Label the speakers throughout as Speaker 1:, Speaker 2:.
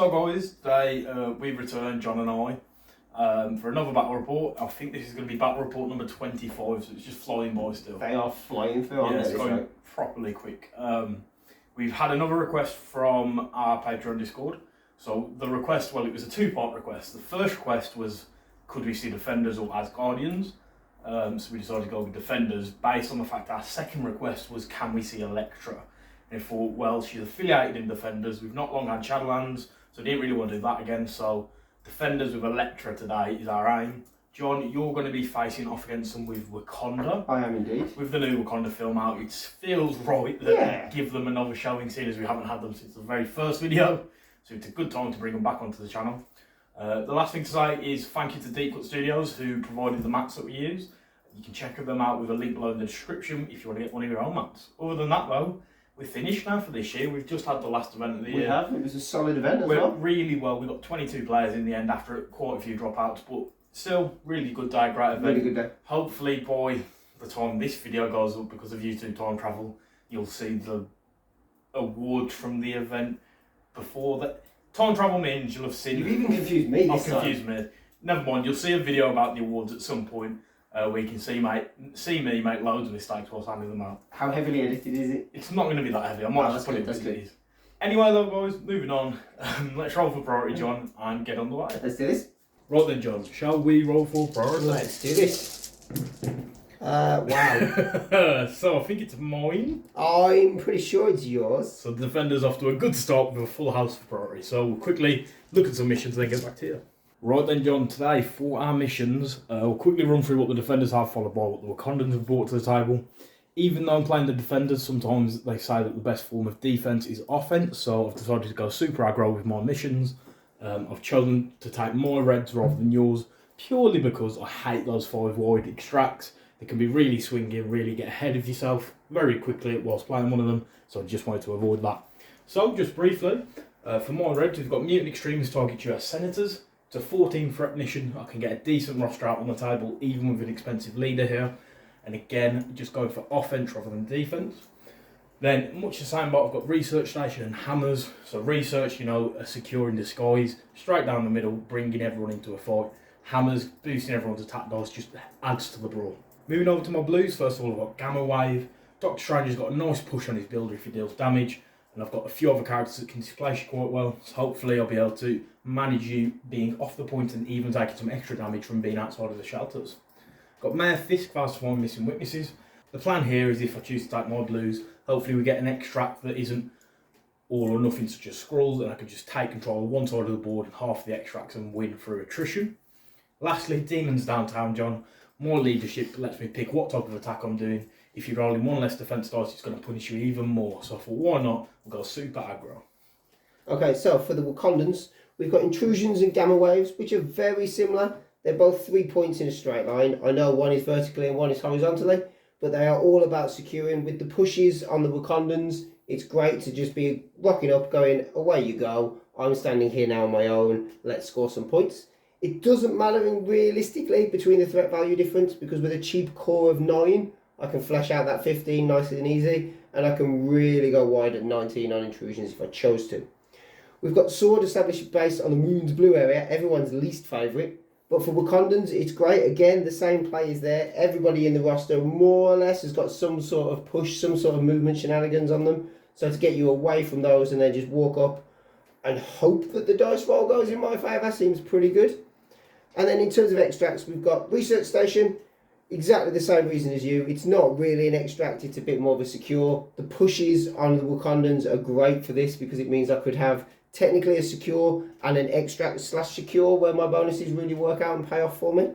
Speaker 1: So guys, today we've returned, John and I, for another battle report. I think this is going to be battle report number 25, so it's just flying by still.
Speaker 2: They are flying through, aren't
Speaker 1: yeah,
Speaker 2: they?
Speaker 1: it's going properly quick. We've had another request from our Patreon Discord. So the request, well, it was a two-part request. The first request was, could we see Defenders or Asgardians? So we decided to go with Defenders based on the fact our second request was, can we see Elektra? And I thought, well, she's affiliated in Defenders. We've not long had Shadowlands, so I didn't really want to do that again. So Defenders with Elektra today is our aim. John, you're going to be facing off against them with Wakanda.
Speaker 2: I am indeed. With
Speaker 1: the new Wakanda film out, it feels right that give them another showing, seeing as we haven't had them since the very first video. So it's a good time to bring them back onto the channel. The last thing to say is thank you to Deep Cut Studios who provided the mats that we use. You can check them out with a link below in the description if you want to get one of your own mats. Other than that though, we're finished now for this year. We've just had the last event of the year.
Speaker 2: We have. It was a solid event as well.
Speaker 1: Went really well. We got 22 players in the end after quite a few dropouts, but still really good day, great event.
Speaker 2: Really good day.
Speaker 1: Hopefully by the time this video goes up, because of YouTube time travel, you'll see the award from the event before that. Time travel means you'll have seen.
Speaker 2: You've even confused me this time.
Speaker 1: I've confused me. Never mind. You'll see a video about the awards at some point. Where you can see me make loads of mistakes whilst handing them out.
Speaker 2: How heavily edited is it?
Speaker 1: It's not going to be that heavy. I might just put it as it is. Anyway though guys, moving on. Let's roll for priority, John, and get on the way.
Speaker 2: Let's do this.
Speaker 1: Right then, John. Shall we roll for priority?
Speaker 2: Let's do this. Wow.
Speaker 1: So I think it's mine.
Speaker 2: I'm pretty sure it's yours.
Speaker 1: So the Defender's off to a good start with a full house for priority. So we'll quickly look at some missions and then get back to you. Right then, John, today for our missions, we'll quickly run through what the Defenders have, followed by what the Wakandans have brought to the table. Even though I'm playing the Defenders, sometimes they say that the best form of defense is offense, so I've decided to go super aggro with my missions. I've chosen to take my reds rather than yours, purely because I hate those 5 wide extracts. They can be really swingy, really get ahead of yourself very quickly whilst playing one of them, so I just wanted to avoid that. So, just briefly, for my reds, we've got Mutant Extremes target you as Senators. It's a 14 threat mission. I can get a decent roster out on the table, even with an expensive leader here. And again, just going for offense rather than defense. Then, much the same, but I've got Research Station and Hammers. So Research, you know, a secure in disguise, straight down the middle, bringing everyone into a fight. Hammers, boosting everyone's attack dice, just adds to the brawl. Moving over to my blues, first of all I've got Gamma Wave. Doctor Strange has got a nice push on his builder if he deals damage. And I've got a few other characters that can displace you quite well, so hopefully I'll be able to manage you being off the point and even taking some extra damage from being outside of the shelters. Got Mayor Fisk fast to find missing witnesses. The plan here is if I choose to take my blues, hopefully we get an extract that isn't all or nothing such as scrolls, and I can just take control of one side of the board and half the extracts and win through attrition. Lastly, Demons Downtown, John. More leadership lets me pick what type of attack I'm doing. If you're rolling one less defense dice, it's going to punish you even more. So I thought, why not? We'll go super aggro.
Speaker 2: Okay, so for the Wakandans, we've got Intrusions and Gamma Waves, which are very similar. They're both 3 points in a straight line. I know one is vertically and one is horizontally, but they are all about securing. With the pushes on the Wakandans, it's great to just be rocking up, going, away you go. I'm standing here now on my own. Let's score some points. It doesn't matter realistically between the threat value difference, because with a cheap core of 9, I can flesh out that 15 nice and easy, and I can really go wide at 19 on Intrusions if I chose to. We've got Sword established based on the Moon's Blue area, everyone's least favourite. But for Wakandans, it's great. Again, the same play is there. Everybody in the roster more or less has got some sort of push, some sort of movement shenanigans on them. So to get you away from those and then just walk up and hope that the dice roll goes in my favour seems pretty good. And then in terms of extracts, we've got Research Station. Exactly the same reason as you. It's not really an extract, it's a bit more of a secure. The pushes on the Wakandans are great for this because it means I could have technically a secure and an extract / secure where my bonuses really work out and pay off for me.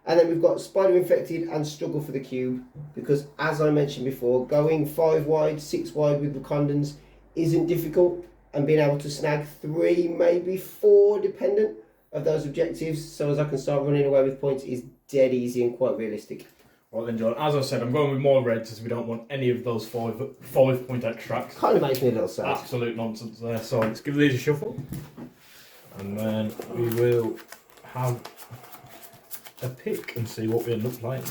Speaker 2: And then we've got Spider Infected and Struggle for the Cube, because as I mentioned before, going 5 wide, 6 wide with Wakandans isn't difficult, and being able to snag 3, maybe 4 dependent of those objectives, so as I can start running away with points, is dead easy and quite realistic.
Speaker 1: Right then, John, as I said, I'm going with more reds as we don't want any of those 5 point extracts.
Speaker 2: Kind of makes me a little sad.
Speaker 1: Absolute nonsense there. So let's give these a shuffle. And then we will have a pick and see what we end up playing.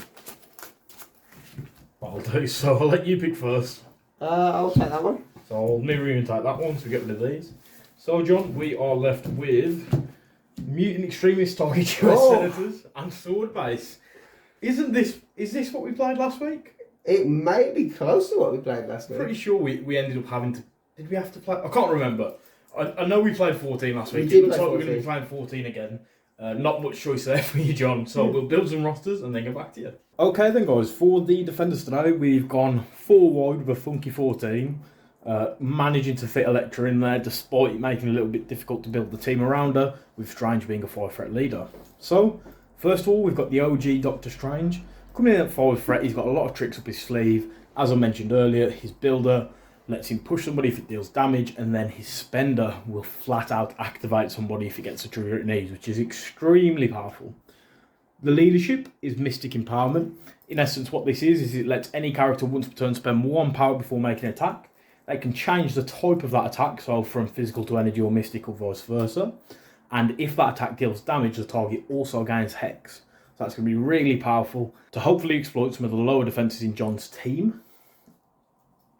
Speaker 1: That'll do. So I'll let you pick first.
Speaker 2: I'll take that one.
Speaker 1: So I'll mirror you and take that one, so we get rid of these. So, John, we are left with Mutant Extremist Target US Senators and Sword Base. Is this what we played last week?
Speaker 2: It may be close to what we played last week.
Speaker 1: Pretty sure we ended up having to... Did we have to play... I can't remember. I know we played 14 last week. It looks like we're going to be playing 14 again. Not much choice there for you, John. So we'll build some rosters and then get back to you. Okay then, guys. For the defenders today, we've gone 4 wide with a funky 14. Managing to fit Elektra in there, despite it making it a little bit difficult to build the team around her, with Strange being a 5-threat leader. So, first of all, we've got the OG Doctor Strange. Coming in at 5-threat, he's got a lot of tricks up his sleeve. As I mentioned earlier, his builder lets him push somebody if it deals damage, and then his spender will flat out activate somebody if it gets a trigger it needs, which is extremely powerful. The leadership is Mystic Empowerment. In essence, what this is it lets any character once per turn spend 1 power before making an attack. They can change the type of that attack, so from physical to energy or mystic or vice versa. And if that attack deals damage, the target also gains Hex. So that's going to be really powerful to hopefully exploit some of the lower defences in Jon's team.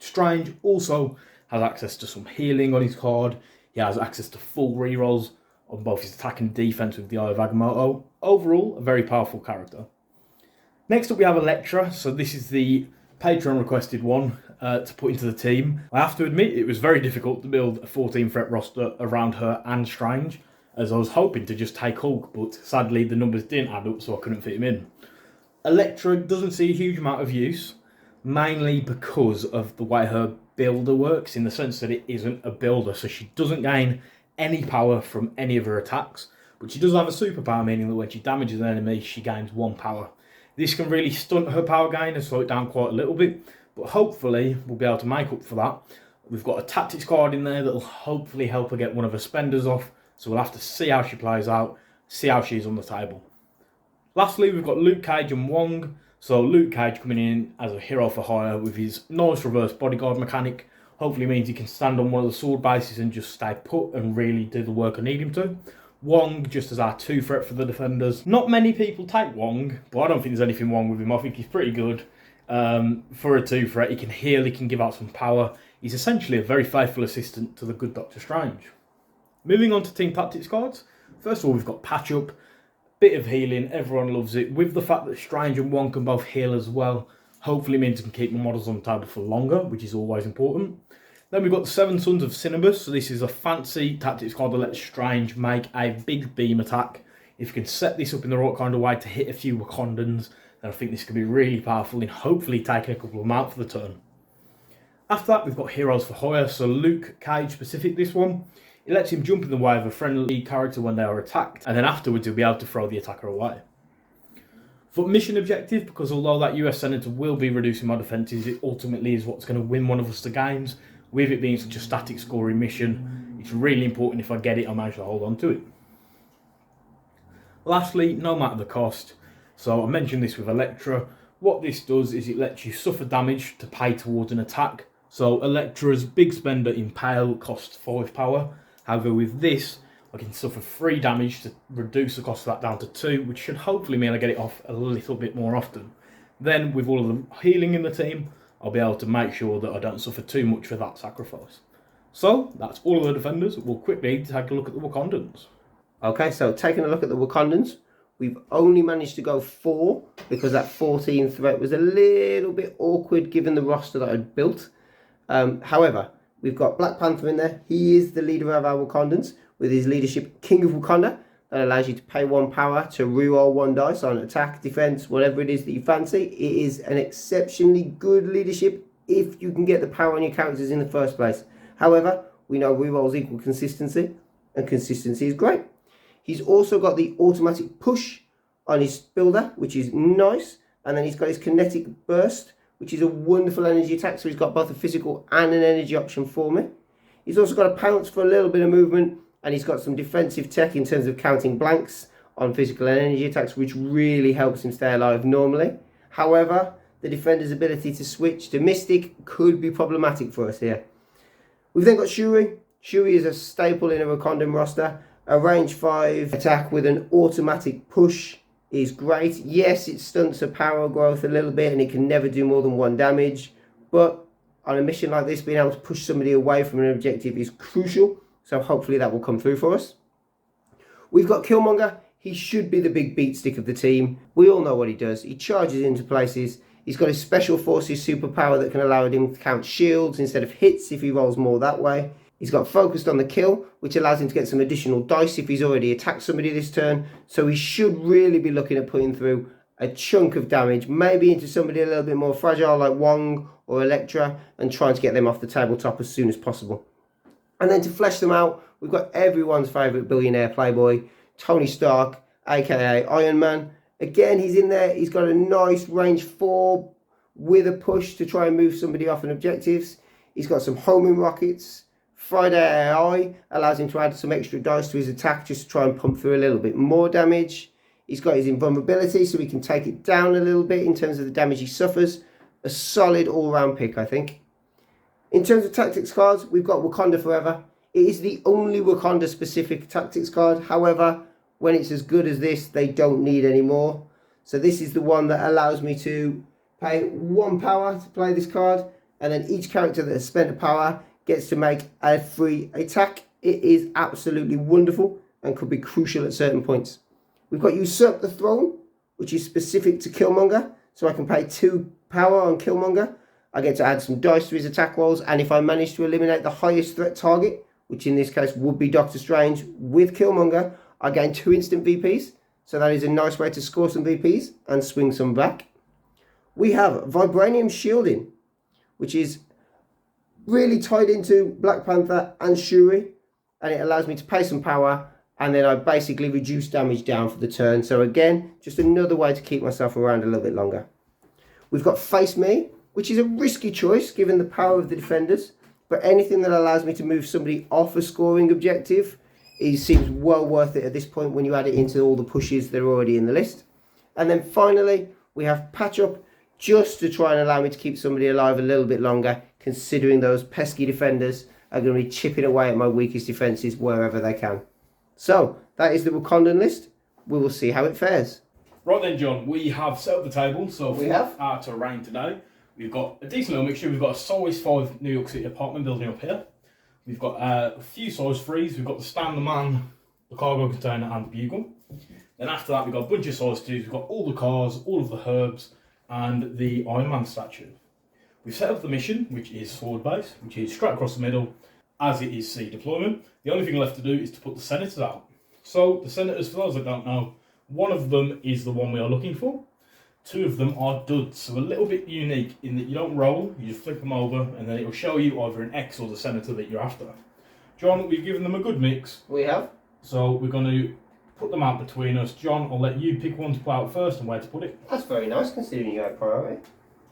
Speaker 1: Strange also has access to some healing on his card. He has access to full rerolls on both his attack and defense with the Eye of Agamotto. Overall, a very powerful character. Next up we have Elektra. So this is the Patreon requested one to put into the team. I have to admit it was very difficult to build a 14-threat roster around her and Strange, as I was hoping to just take Hulk, but sadly the numbers didn't add up so I couldn't fit him in. Elektra doesn't see a huge amount of use, mainly because of the way her builder works, in the sense that it isn't a builder, so she doesn't gain any power from any of her attacks, but she does have a superpower, meaning that when she damages an enemy, she gains 1 power. This can really stunt her power gain and slow it down quite a little bit, but hopefully we'll be able to make up for that. We've got a tactics card in there that will hopefully help her get one of her spenders off, so we'll have to see how she plays out, see how she's on the table. Lastly, we've got Luke Cage and Wong. So Luke Cage coming in as a hero for hire with his nice reverse bodyguard mechanic. Hopefully means he can stand on one of the sword bases and just stay put and really do the work I need him to. Wong just as our 2-threat for the defenders. Not many people take Wong, but I don't think there's anything wrong with him. I think he's pretty good. For a 2-threat, he can heal, he can give out some power. He's essentially a very faithful assistant to the good Doctor Strange. Moving on to team tactics cards. First of all, we've got Patch Up. Bit of healing, everyone loves it. With the fact that Strange and Wong can both heal as well, hopefully means we can keep the models on the table for longer, which is always important. Then we've got the 7 Sons of Cinnabus. So this is a fancy tactics card that lets Strange make a big beam attack. If you can set this up in the right kind of way to hit a few Wakandans, then I think this could be really powerful in hopefully taking a couple of them out for the turn. After that, we've got Heroes for Hire. So Luke Cage specific, this one. It lets him jump in the way of a friendly character when they are attacked, and then afterwards he'll be able to throw the attacker away. For mission objective, because although that US Senator will be reducing my defences, it ultimately is what's going to win one of us the games. With it being such a static scoring mission, it's really important if I get it, I manage to hold on to it. Lastly, no matter the cost. So I mentioned this with Elektra. What this does is it lets you suffer damage to pay towards an attack. So Elektra's big spender Impale costs 5 power. However, with this, I can suffer 3 damage to reduce the cost of that down to 2, which should hopefully mean I get it off a little bit more often. Then, with all of the healing in the team, I'll be able to make sure that I don't suffer too much for that sacrifice. So, that's all of the defenders. We'll quickly take a look at the Wakandans.
Speaker 2: Okay, so taking a look at the Wakandans, we've only managed to go 4, because that 14 threat was a little bit awkward given the roster that I'd built. However, we've got Black Panther in there. He is the leader of our Wakandans with his leadership King of Wakanda. That allows you to pay 1 power to reroll 1 dice on attack, defense, whatever it is that you fancy. It is an exceptionally good leadership if you can get the power on your characters in the first place. However, we know rerolls equal consistency, and consistency is great. He's also got the automatic push on his builder, which is nice. And then he's got his kinetic burst, which is a wonderful energy attack. So he's got both a physical and an energy option for me. He's also got a pounce for a little bit of movement. And he's got some defensive tech in terms of counting blanks on physical and energy attacks, which really helps him stay alive normally. However, the defender's ability to switch to Mystic could be problematic for us here. We've then got Shuri. Shuri is a staple in a Wakandan roster. A range 5 attack with an automatic push is great. Yes, it stunts her power growth a little bit and it can never do more than 1 damage. But on a mission like this, being able to push somebody away from an objective is crucial. so hopefully that will come through for us. We've got Killmonger. He should be the big beat stick of the team. We all know what he does. He charges into places. He's got his special forces superpower that can allow him to count shields instead of hits if he rolls more that way. He's got focused on the kill, which allows him to get some additional dice if he's already attacked somebody this turn. So he should really be looking at putting through a chunk of damage, maybe into somebody a little bit more fragile like Wong or Elektra, and trying to get them off the tabletop as soon as possible. And then to flesh them out, we've got everyone's favourite billionaire playboy, Tony Stark, aka Iron Man. Again, he's in there. He's got a nice range 4 with a push to try and move somebody off an objectives. He's got some homing rockets. Friday AI allows him to add some extra dice to his attack just to try and pump through a little bit more damage. He's got his invulnerability so he can take it down a little bit in terms of the damage he suffers. A solid all-round pick, I think. In terms of tactics cards, we've got Wakanda Forever. It is the only Wakanda specific tactics card. However, when it's as good as this, they don't need any more. So this is the one that allows me to pay 1 power to play this card, and then each character that has spent a power gets to make a free attack. It is absolutely wonderful and could be crucial at certain points. We've got Usurp the Throne, which is specific to Killmonger, so I can pay 2 power on Killmonger. I get to add some dice to his attack rolls, and if I manage to eliminate the highest threat target, which in this case would be Doctor Strange, with Killmonger, I gain 2 instant VPs, so that is a nice way to score some VPs and swing some back. We have Vibranium Shielding, which is really tied into Black Panther and Shuri, and it allows me to pay some power, and then I basically reduce damage down for the turn. So again, just another way to keep myself around a little bit longer. We've got Face Me, which is a risky choice given the power of the defenders, but anything that allows me to move somebody off a scoring objective, it seems well worth it at this point when you add it into all the pushes that are already in the list. And then finally, we have Patch Up, just to try and allow me to keep somebody alive a little bit longer, considering those pesky defenders are going to be chipping away at my weakest defences wherever they can. So, that is the Wakandan list. We will see how it fares.
Speaker 1: Right then, John, we have set up the table. So
Speaker 2: We have.
Speaker 1: our terrain today, we've got a decent little mixture. We've got a size 5 New York City apartment building up here. We've got a few size 3s. We've got the stand, the man, the cargo container, and the bugle. Then after that, we've got a bunch of size 2s. We've got all the cars, all of the herbs, and the Iron Man statue. We've set up the mission, which is sword base, which is straight across the middle, as it is sea deployment. The only thing left to do is to put the senators out. So the senators, for those that don't know, one of them is the one we are looking for. 2 of them are duds, so a little bit unique in that you don't roll, you just flip them over, and then it will show you either an X or the senator that you're after. John, we've given them a good mix.
Speaker 2: We have.
Speaker 1: So we're going to put them out between us. John, I'll let you pick one to put out first and where to put it.
Speaker 2: That's very nice considering you had priority.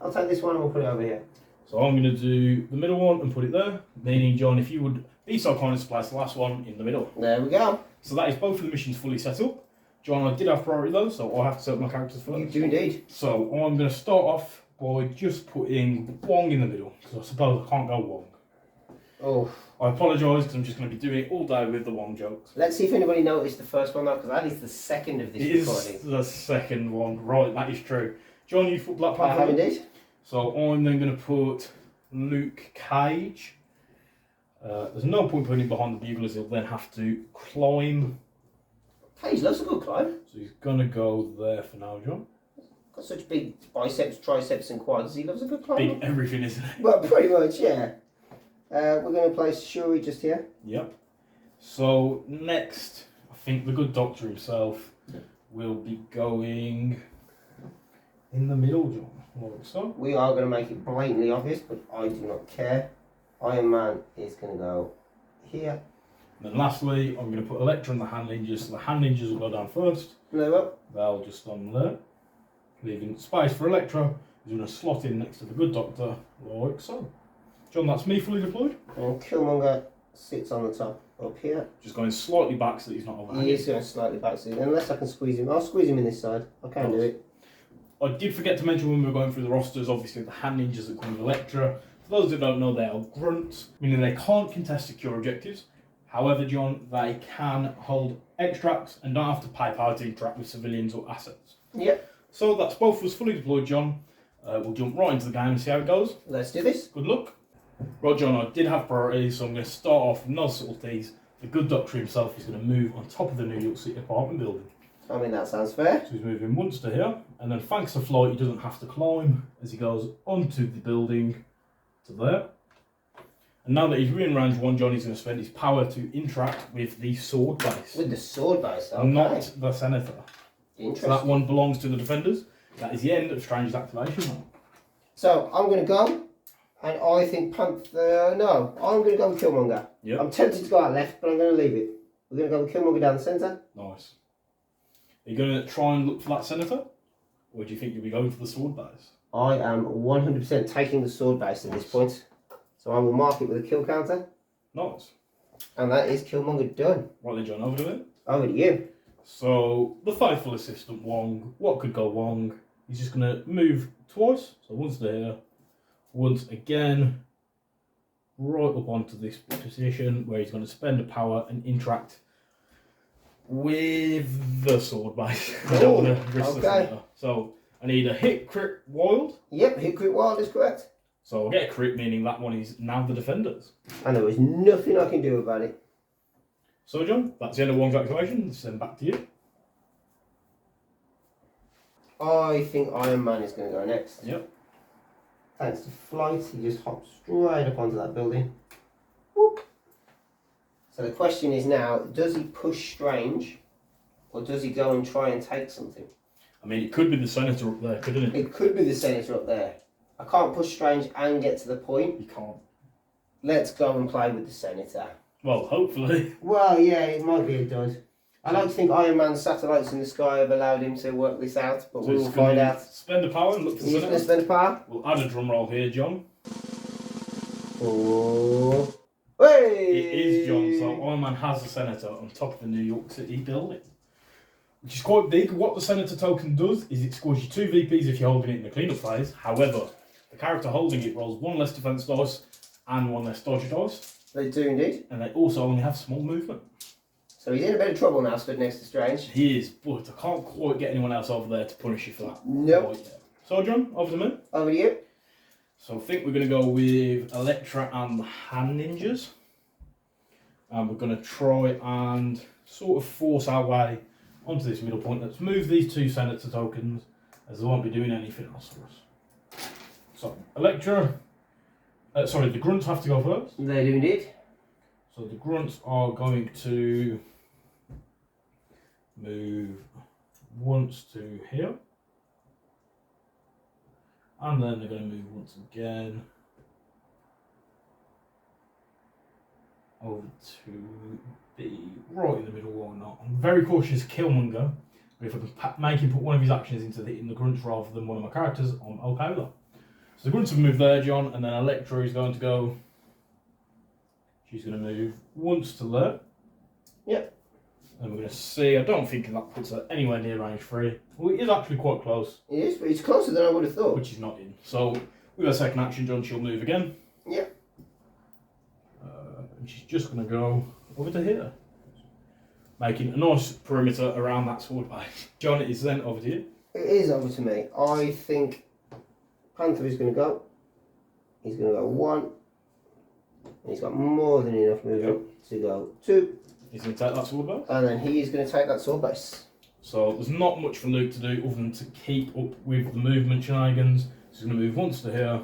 Speaker 2: I'll take this one and we'll put it over here.
Speaker 1: So I'm going to do the middle one and put it there. Meaning, John, if you would be so kind as to place the last one in the middle.
Speaker 2: There we go.
Speaker 1: So that is both of the missions fully set up. John, I did have priority though, so I have to set up my characters first.
Speaker 2: You do indeed.
Speaker 1: So I'm going to start off by just putting Wong in the middle, because I suppose I can't go Wong.
Speaker 2: Oh.
Speaker 1: I apologise, because I'm just going to be doing it all day with the Wong jokes.
Speaker 2: Let's see if anybody noticed the first one though, because that is the second of this
Speaker 1: It
Speaker 2: recording.
Speaker 1: is the second one, right, that is true. John, you put Black Panther.
Speaker 2: I have indeed.
Speaker 1: So I'm then going to put Luke Cage. There's no point putting him behind the bugle, as he'll then have to climb.
Speaker 2: Cage loves a good climb.
Speaker 1: So he's going to go there for now, John.
Speaker 2: Got such big biceps, triceps and quads. He loves a good climb.
Speaker 1: Big everything, isn't it?
Speaker 2: Well, pretty much, yeah. We're going to place Shuri just here.
Speaker 1: Yep. So next, I think the good doctor himself will be going in the middle, John. Like so.
Speaker 2: We are going to make it blatantly obvious, but I do not care. Iron Man is going to go here.
Speaker 1: And then lastly, I'm going to put Elektra and the hand ninjas. So the hand ninjas will go down first.
Speaker 2: No, well.
Speaker 1: They'll just stand there. Leaving space for Elektra, who's going to slot in next to the good doctor, like so. John, that's me fully deployed.
Speaker 2: And Killmonger sits on the top up here.
Speaker 1: Just going slightly back so that he's not overhanging.
Speaker 2: He is going slightly back, so unless I can squeeze him. I'll squeeze him in this side. I can do it.
Speaker 1: I did forget to mention when we were going through the rosters, obviously the hand ninjas that come with Elektra. For those that don't know, they are grunts, meaning they can't contest secure objectives. However, John, they can hold extracts and don't have to pay power to interact with civilians or assets.
Speaker 2: Yep.
Speaker 1: So that's both of us fully deployed, John. We'll jump right into the game and see how it goes.
Speaker 2: Let's do this.
Speaker 1: Good luck. Right, John, I did have priorities, so I'm going to start off with no subtleties. the good doctor himself is going to move on top of the New York City apartment building.
Speaker 2: I mean, that sounds fair.
Speaker 1: So he's moving once to here, and then thanks to flight, he doesn't have to climb as he goes onto the building to there. And now that he's in range 1, Johnny's going to spend his power to interact with the sword base.
Speaker 2: With the sword base, okay.
Speaker 1: Not the Senator.
Speaker 2: Interesting.
Speaker 1: So that one belongs to the defenders. That is the end of Strange's activation.
Speaker 2: So I'm going to go, and I think Panther. No, I'm going to go with Killmonger.
Speaker 1: Yep.
Speaker 2: I'm tempted to go out left, but I'm going to leave it. We're going to go with Killmonger down the centre.
Speaker 1: Nice. Are you going to try and look for that Senator? Or do you think you'll be going for the sword base?
Speaker 2: I am 100% taking the sword base at this point. So I will mark it with a kill counter.
Speaker 1: Nice.
Speaker 2: And that is Killmonger done.
Speaker 1: Right then, John, over to it.
Speaker 2: Over to you.
Speaker 1: So, the faithful assistant Wong, what could go wrong? He's just going to move twice. So once there, once again, right up onto this position where he's going to spend a power and interact with the sword base. I don't want to risk the Senator. So, I need a hit crit wild.
Speaker 2: Yep, hit crit wild is correct.
Speaker 1: So I'll get a crit, meaning that one is now the defenders.
Speaker 2: And there is nothing I can do about it.
Speaker 1: So John, that's the end of Wong's activation. Send back to you.
Speaker 2: I think Iron Man is going to go next.
Speaker 1: Yep.
Speaker 2: Thanks to flight, he just hops straight up onto that building. Whoop. So the question is now, does he push Strange, or does he go and try and take something?
Speaker 1: I mean, it could be the Senator up there, couldn't it?
Speaker 2: It could be the Senator up there. I can't push Strange and get to the point.
Speaker 1: You can't.
Speaker 2: Let's go and play with the Senator.
Speaker 1: Well, hopefully.
Speaker 2: Well, yeah, it might be a dud. I like to think Iron Man's satellites in the sky have allowed him to work this out, but
Speaker 1: So
Speaker 2: we will find out.
Speaker 1: Spend the power and look for the
Speaker 2: He's going to
Speaker 1: Senator.
Speaker 2: spend power.
Speaker 1: We'll add a drum roll here, John.
Speaker 2: Oh. Hey!
Speaker 1: It is John, so Iron Man has the Senator on top of the New York City building. Which is quite big. What the Senator token does is it scores you 2 VPs if you're holding it in the cleanup phase. However, the character holding it rolls 1 less defense dice and 1 less dodge dice.
Speaker 2: They do indeed.
Speaker 1: And they also only have small movement.
Speaker 2: So he's in a bit of trouble now, stood next to Strange.
Speaker 1: He is, but I can't quite get anyone else over there to punish you for that.
Speaker 2: Nope.
Speaker 1: Quite yet. So John, over to me.
Speaker 2: Over to you.
Speaker 1: So I think we're going to go with Elektra and the Hand Ninjas. And we're going to try and sort of force our way onto this middle point. Let's move these 2 Senator tokens, as they won't be doing anything else for us. So, Elektra, the Grunts have to go first.
Speaker 2: They do indeed.
Speaker 1: So the Grunts are going to move once to here. And then they're going to move once again over to be right in the middle, why not? I'm very cautious Killmonger, but if I can make him put one of his actions into hitting the Grunts rather than one of my characters, I'm okay with that. So the Grunts have moved there, John, and then Elektra is going to go. She's going to move once to there.
Speaker 2: Yep.
Speaker 1: And we're going to see, I don't think that puts her anywhere near range 3. Well, it is actually quite close.
Speaker 2: It is, but it's closer than I would have thought.
Speaker 1: Which is not in. So, with her second action, John, she'll move again.
Speaker 2: Yep.
Speaker 1: And she's just going to go over to here. Making a nice perimeter around that sword base. John, it is then over to you.
Speaker 2: It is over to me. I think Panther is going to go. He's going to go 1. And he's got more than enough movement to go 2.
Speaker 1: He's going to take that sword base.
Speaker 2: And then he is going to take that sword base.
Speaker 1: So there's not much for Luke to do other than to keep up with the movement shenanigans. So he's going to move once to here.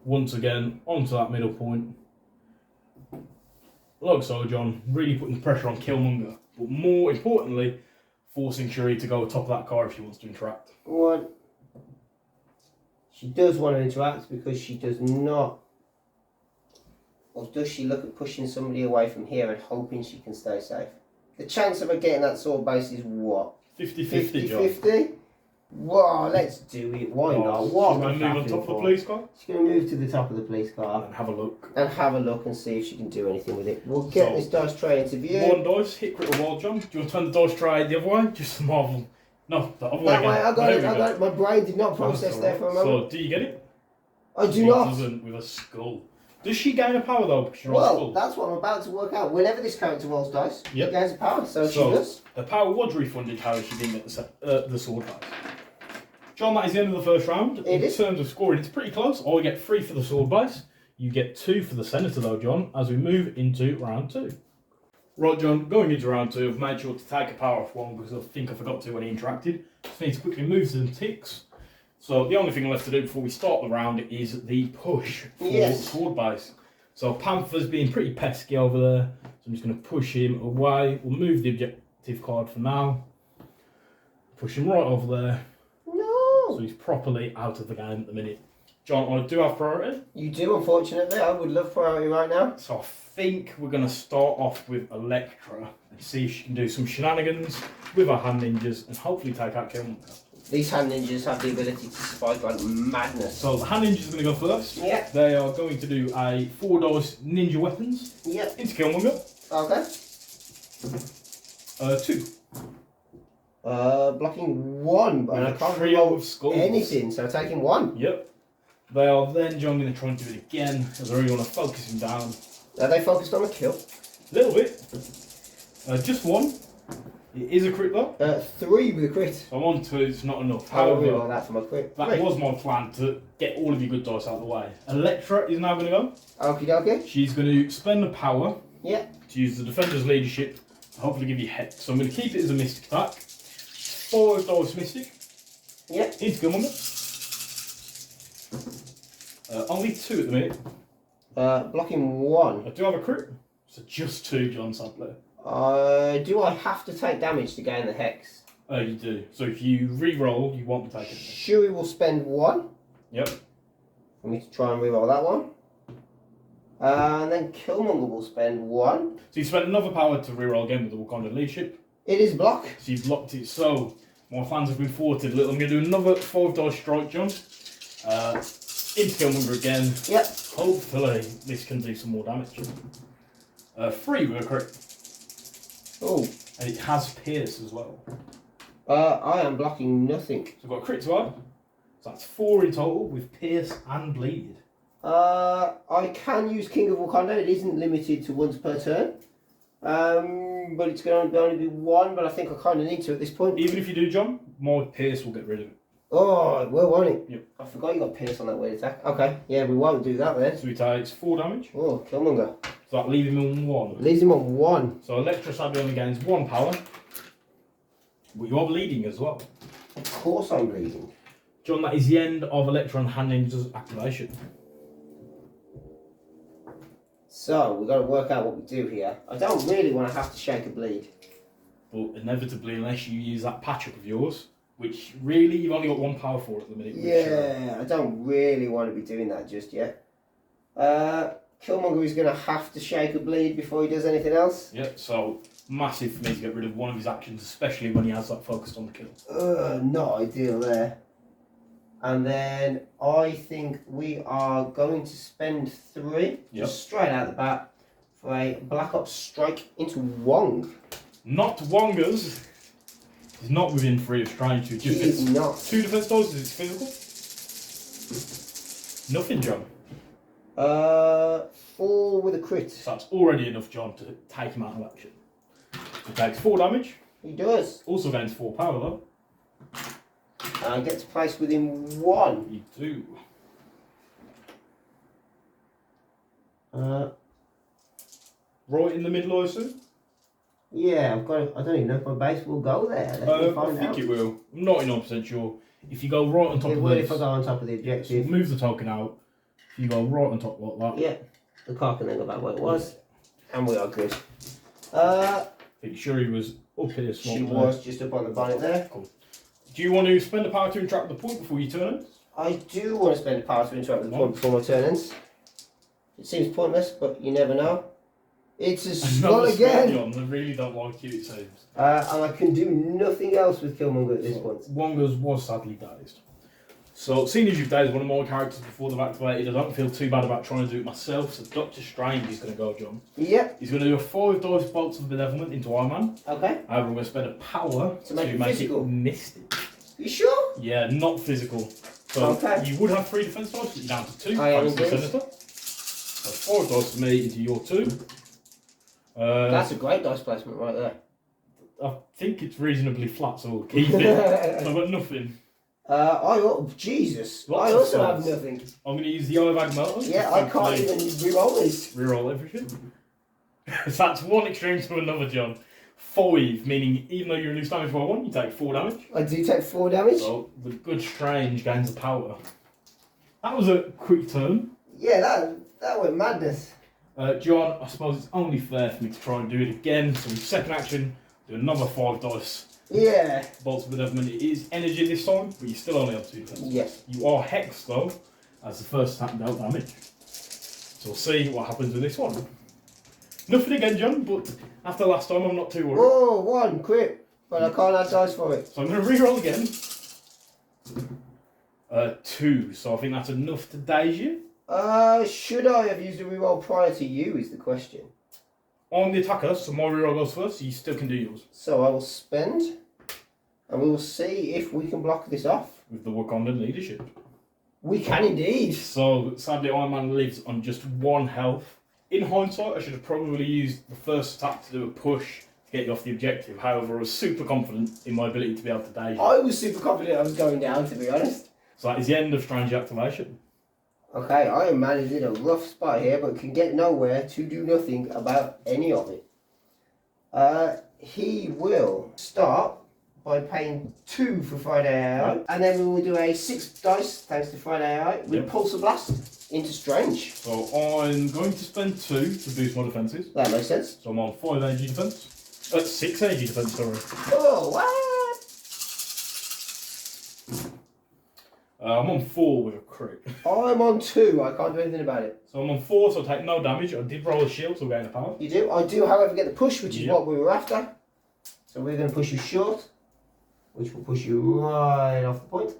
Speaker 1: Once again onto that middle point. Like so, John, really putting the pressure on Killmonger. But more importantly, forcing Shuri to go top of that car if she wants to interact.
Speaker 2: 1. She does want to interact because she does not. Or does she look at pushing somebody away from here and hoping she can stay safe? The chance of her getting that sword base is what?
Speaker 1: 50-50, John.
Speaker 2: 50-50? Wow, let's do it. Why not? What
Speaker 1: She's going to move on top of the police car.
Speaker 2: She's going to move to the top of the police car.
Speaker 1: And have a look.
Speaker 2: And have a look and see if she can do anything with it. We'll get this dice tray into view.
Speaker 1: 1 dice, hit critical wall, John. Do you want to turn the dice tray the other way? Just Marvel. No, the other way
Speaker 2: That
Speaker 1: again.
Speaker 2: way, I got it. My brain did not process there for a moment.
Speaker 1: So, do you get it?
Speaker 2: I do
Speaker 1: She
Speaker 2: not.
Speaker 1: doesn't, with a skull. Does she gain a power though? Because she rolls
Speaker 2: Well,
Speaker 1: skull?
Speaker 2: that's what I'm about to work out. Whenever this character rolls dice,
Speaker 1: Yep.
Speaker 2: he gains a power, so she does.
Speaker 1: The power was refunded, however, she didn't get the sword base. John, that is the end of the first round.
Speaker 2: It
Speaker 1: In
Speaker 2: is.
Speaker 1: terms of scoring, it's pretty close. I get 3 for the sword base. You get 2 for the Senator though, John, as we move into round 2. Right, John, going into round 2, I've made sure to take a power off one because I think I forgot to when he interacted. Just need to quickly move some ticks. So the only thing left to do before we start the round is the push for the sword base. So Panther's being pretty pesky over there, so I'm just going to push him away. We'll move the objective card for now. Push him right over there.
Speaker 2: No!
Speaker 1: So he's properly out of the game at the minute. John, I do have priority.
Speaker 2: You do, unfortunately. I would love priority right now.
Speaker 1: So I think we're going to start off with Elektra and see if she can do some shenanigans with her hand ninjas and hopefully take out Killmonger.
Speaker 2: These hand ninjas have the ability to spike like madness.
Speaker 1: So the hand ninjas are going to go first.
Speaker 2: Yeah.
Speaker 1: They are going to do a 4 dice ninja weapons.
Speaker 2: Yeah.
Speaker 1: Into Killmonger.
Speaker 2: Okay.
Speaker 1: 2.
Speaker 2: Blocking 1, but I can't
Speaker 1: trio
Speaker 2: roll
Speaker 1: of skulls.
Speaker 2: anything, so taking 1.
Speaker 1: Yep. They are then, John, going to try and do it again, as I really want to focus him down.
Speaker 2: Are they focused on a kill?
Speaker 1: A little bit. Just 1. It is a crit though.
Speaker 2: 3 with a crit.
Speaker 1: So 1, 2 is not enough.
Speaker 2: How will we
Speaker 1: However,
Speaker 2: roll that for my crit?
Speaker 1: that was my plan, to get all of your good dice out of the way. Elektra is now going to go.
Speaker 2: Okie dokie.
Speaker 1: She's going to spend the power
Speaker 2: Yeah.
Speaker 1: to use the defender's leadership to hopefully give you hex. So I'm going to keep it as a mystic attack. 5 dice mystic.
Speaker 2: Yeah.
Speaker 1: Into Killmonger. Only 2 at the minute.
Speaker 2: Blocking 1.
Speaker 1: I do have a crit. So just 2, John, sadly.
Speaker 2: Do I have to take damage to gain the hex?
Speaker 1: You do. So if you re-roll, you won't take it.
Speaker 2: Shuri will spend 1.
Speaker 1: Yep.
Speaker 2: For me to try and re-roll that one. And then Killmonger will spend 1.
Speaker 1: So you spent another power to re-roll again with the Wakanda leadership.
Speaker 2: It is block.
Speaker 1: So you've blocked it. So my fans have been thwarted a little. I'm going to do another 5 dice strike, John. Into Killmonger again.
Speaker 2: Yep.
Speaker 1: Hopefully this can do some more damage. 3 with a crit.
Speaker 2: Oh.
Speaker 1: And it has pierce as well.
Speaker 2: I am blocking nothing.
Speaker 1: So we've got a crit to add. So that's 4 in total with pierce and bleed.
Speaker 2: I can use King of Wakanda. It isn't limited to once per turn. But it's going to only be 1, but I think I kind of need to at this point.
Speaker 1: Even if you do, John, my pierce will get rid of it.
Speaker 2: Oh, well, won't it?
Speaker 1: Yep.
Speaker 2: I forgot you got pierce on that weird attack. Okay, yeah, we won't do that then.
Speaker 1: So he takes 4 damage.
Speaker 2: Oh, Killmonger.
Speaker 1: So that leaves him on 1.
Speaker 2: Leaves him on 1.
Speaker 1: So Elektra sadly only gains 1 power. But you are bleeding as well.
Speaker 2: Of course I'm bleeding.
Speaker 1: John, that is the end of Elektra and Hand Ninja's activation.
Speaker 2: So, we've got to work out what we do here. I don't really want to have to shake a bleed.
Speaker 1: But inevitably, unless you use that patch up of yours, which really you've only got 1 power for at the minute.
Speaker 2: Yeah, I don't really want to be doing that just yet. Killmonger is going to have to shake a bleed before he does anything else.
Speaker 1: Yeah, so massive for me to get rid of one of his actions, especially when he has that focused on the kill.
Speaker 2: Not ideal there. And then I think we are going to spend 3, just straight out the bat, for a Black Ops strike into Wong.
Speaker 1: Not Wongers. He's not within 3 of trying to.
Speaker 2: He is not.
Speaker 1: 2 defense dice, is it physical? Nothing, John.
Speaker 2: 4 with a crit.
Speaker 1: So that's already enough, John, to take him out of action. He takes 4 damage.
Speaker 2: He does.
Speaker 1: Also gains 4 power, though.
Speaker 2: And gets placed within 1.
Speaker 1: You do. Right in the middle, I assume?
Speaker 2: Yeah, I've got. I don't even know if my base will go there.
Speaker 1: I think it will. I'm 99% sure. If you go right on top
Speaker 2: It
Speaker 1: of
Speaker 2: will
Speaker 1: this,
Speaker 2: if I go on top of the objective.
Speaker 1: move the token out. If you go right on top like that.
Speaker 2: Yeah, the car can then go back where it was. And we are good.
Speaker 1: I think Shuri was up here.
Speaker 2: She was just up on the bonnet there.
Speaker 1: Cool. Do you want to spend a power to interact with the point before you turn it?
Speaker 2: I do want to spend a power to interact with the point before my turn ends. It seems pointless, but you never know. It's a skull again!
Speaker 1: John. I really don't like you, it seems.
Speaker 2: And I can do nothing else with Killmonger at this point.
Speaker 1: Wongers was sadly dazed. So, seeing as you've dazed one of my characters before they've activated, I don't feel too bad about trying to do it myself. So, Doctor Strange is going to go, John.
Speaker 2: Yep.
Speaker 1: He's going to do a 5 dice bolts of benevolent into Ironman.
Speaker 2: Okay.
Speaker 1: However, I'm going to spend a power to make
Speaker 2: physical.
Speaker 1: it mystic.
Speaker 2: You sure?
Speaker 1: Yeah, not physical. So, you would have 3 defense dice, but you're down to 2.
Speaker 2: I am
Speaker 1: thanks to the Senator. So, 5 dice for me into your 2.
Speaker 2: That's a great dice placement right there.
Speaker 1: I think it's reasonably flat, so we'll keep it. So I've got nothing.
Speaker 2: Jesus.
Speaker 1: Lots
Speaker 2: I
Speaker 1: of
Speaker 2: also have
Speaker 1: stars.
Speaker 2: nothing.
Speaker 1: I'm going to use the Eye of Agamotto.
Speaker 2: Yeah, I can't even re-roll this.
Speaker 1: Reroll everything. So that's one extreme to another, John. 5, meaning even though you reduce damage by 1, you take 4 damage.
Speaker 2: I do take 4 damage.
Speaker 1: So the good strange gains the power. That was a quick turn.
Speaker 2: Yeah, that went madness.
Speaker 1: John, I suppose it's only fair for me to try and do it again. So with second action, do another 5 dice.
Speaker 2: Yeah.
Speaker 1: Bolts of Benevolent. It is energy this time, but you still only have 2 defense.
Speaker 2: Yes.
Speaker 1: You are hexed though, as the first attack dealt damage. So we'll see what happens with this one. Nothing again, John, but after last time, I'm not too worried.
Speaker 2: Oh, 1 crit, but I can't add dice for it.
Speaker 1: So I'm going to reroll again. 2, so I think that's enough to daze you.
Speaker 2: Should I have used a reroll prior to you is the question.
Speaker 1: On the attacker, so my reroll goes first, so you still can do yours.
Speaker 2: So I will spend, and we will see if we can block this off.
Speaker 1: With the Wakandan leadership.
Speaker 2: We can indeed.
Speaker 1: So sadly, Ironman lives on just 1 health. In hindsight, I should have probably used the first attack to do a push to get you off the objective. However, I was super confident in my ability to be able to daze you.
Speaker 2: I was super confident I was going down, to be honest.
Speaker 1: So that is the end of Strange Activation.
Speaker 2: Okay, Iron Man is in a rough spot here, but can get nowhere to do nothing about any of it. He will start by paying 2 for Friday AI, and then we will do a 6 dice, thanks to Friday AI, with Pulse of Blast into Strange.
Speaker 1: So I'm going to spend 2 to boost my defences.
Speaker 2: That makes sense.
Speaker 1: So I'm on 5 energy defence. 6 energy defence, sorry.
Speaker 2: Oh, what?
Speaker 1: I'm on 4 with a crit.
Speaker 2: I'm on 2, I can't do anything about it.
Speaker 1: So I'm on 4, so I take no damage. I did roll a shield, so I'll gain a power.
Speaker 2: You do? I do, however, get the push, which is what we were after. So we're going to push you short, which will push you right off the point.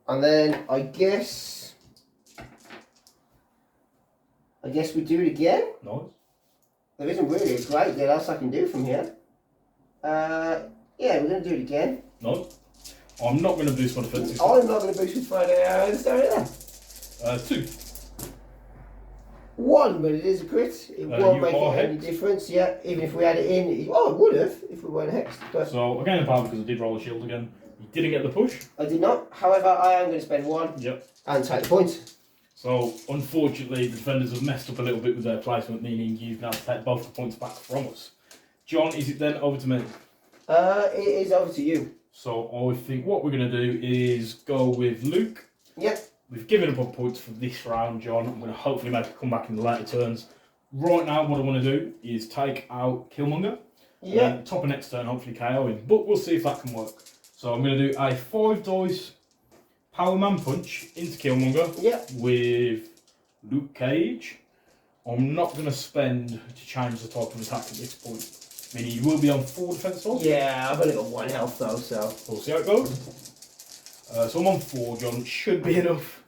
Speaker 2: And then I guess we do it again.
Speaker 1: Nice.
Speaker 2: There isn't really a great deal else I can do from here. Yeah, we're going to do it again.
Speaker 1: Nice. I'm not going to boost my defense.
Speaker 2: I'm not going to boost with Friday Arrow this time either.
Speaker 1: 2.
Speaker 2: 1, but it is a crit. It won't
Speaker 1: you
Speaker 2: make
Speaker 1: are
Speaker 2: any
Speaker 1: hexed.
Speaker 2: difference. Yeah, even if we had it in, it would have if we weren't hexed. But
Speaker 1: So I gained a power because I did roll a shield again. You didn't get the push.
Speaker 2: I did not. However, I am going to spend 1
Speaker 1: Yep.
Speaker 2: and take the point.
Speaker 1: So unfortunately, the defenders have messed up a little bit with their placement, meaning you've now to take both the points back from us. John, is it then over to me?
Speaker 2: It is over to you.
Speaker 1: So I think what we're going to do is go with Luke.
Speaker 2: Yep.
Speaker 1: We've given up on points for this round, John. I'm going to hopefully make a comeback in the later turns. Right now, what I want to do is take out Killmonger.
Speaker 2: Yeah.
Speaker 1: Top of next turn, hopefully KO him. But we'll see if that can work. So I'm going to do a 5 dice Power Man Punch into Killmonger with Luke Cage. I'm not going to spend to change the type of attack at this point. Meaning you will be on 4 defense dice.
Speaker 2: Yeah, I've only got 1 health though, so.
Speaker 1: We'll see how it goes. So I'm on 4, John. Should be enough.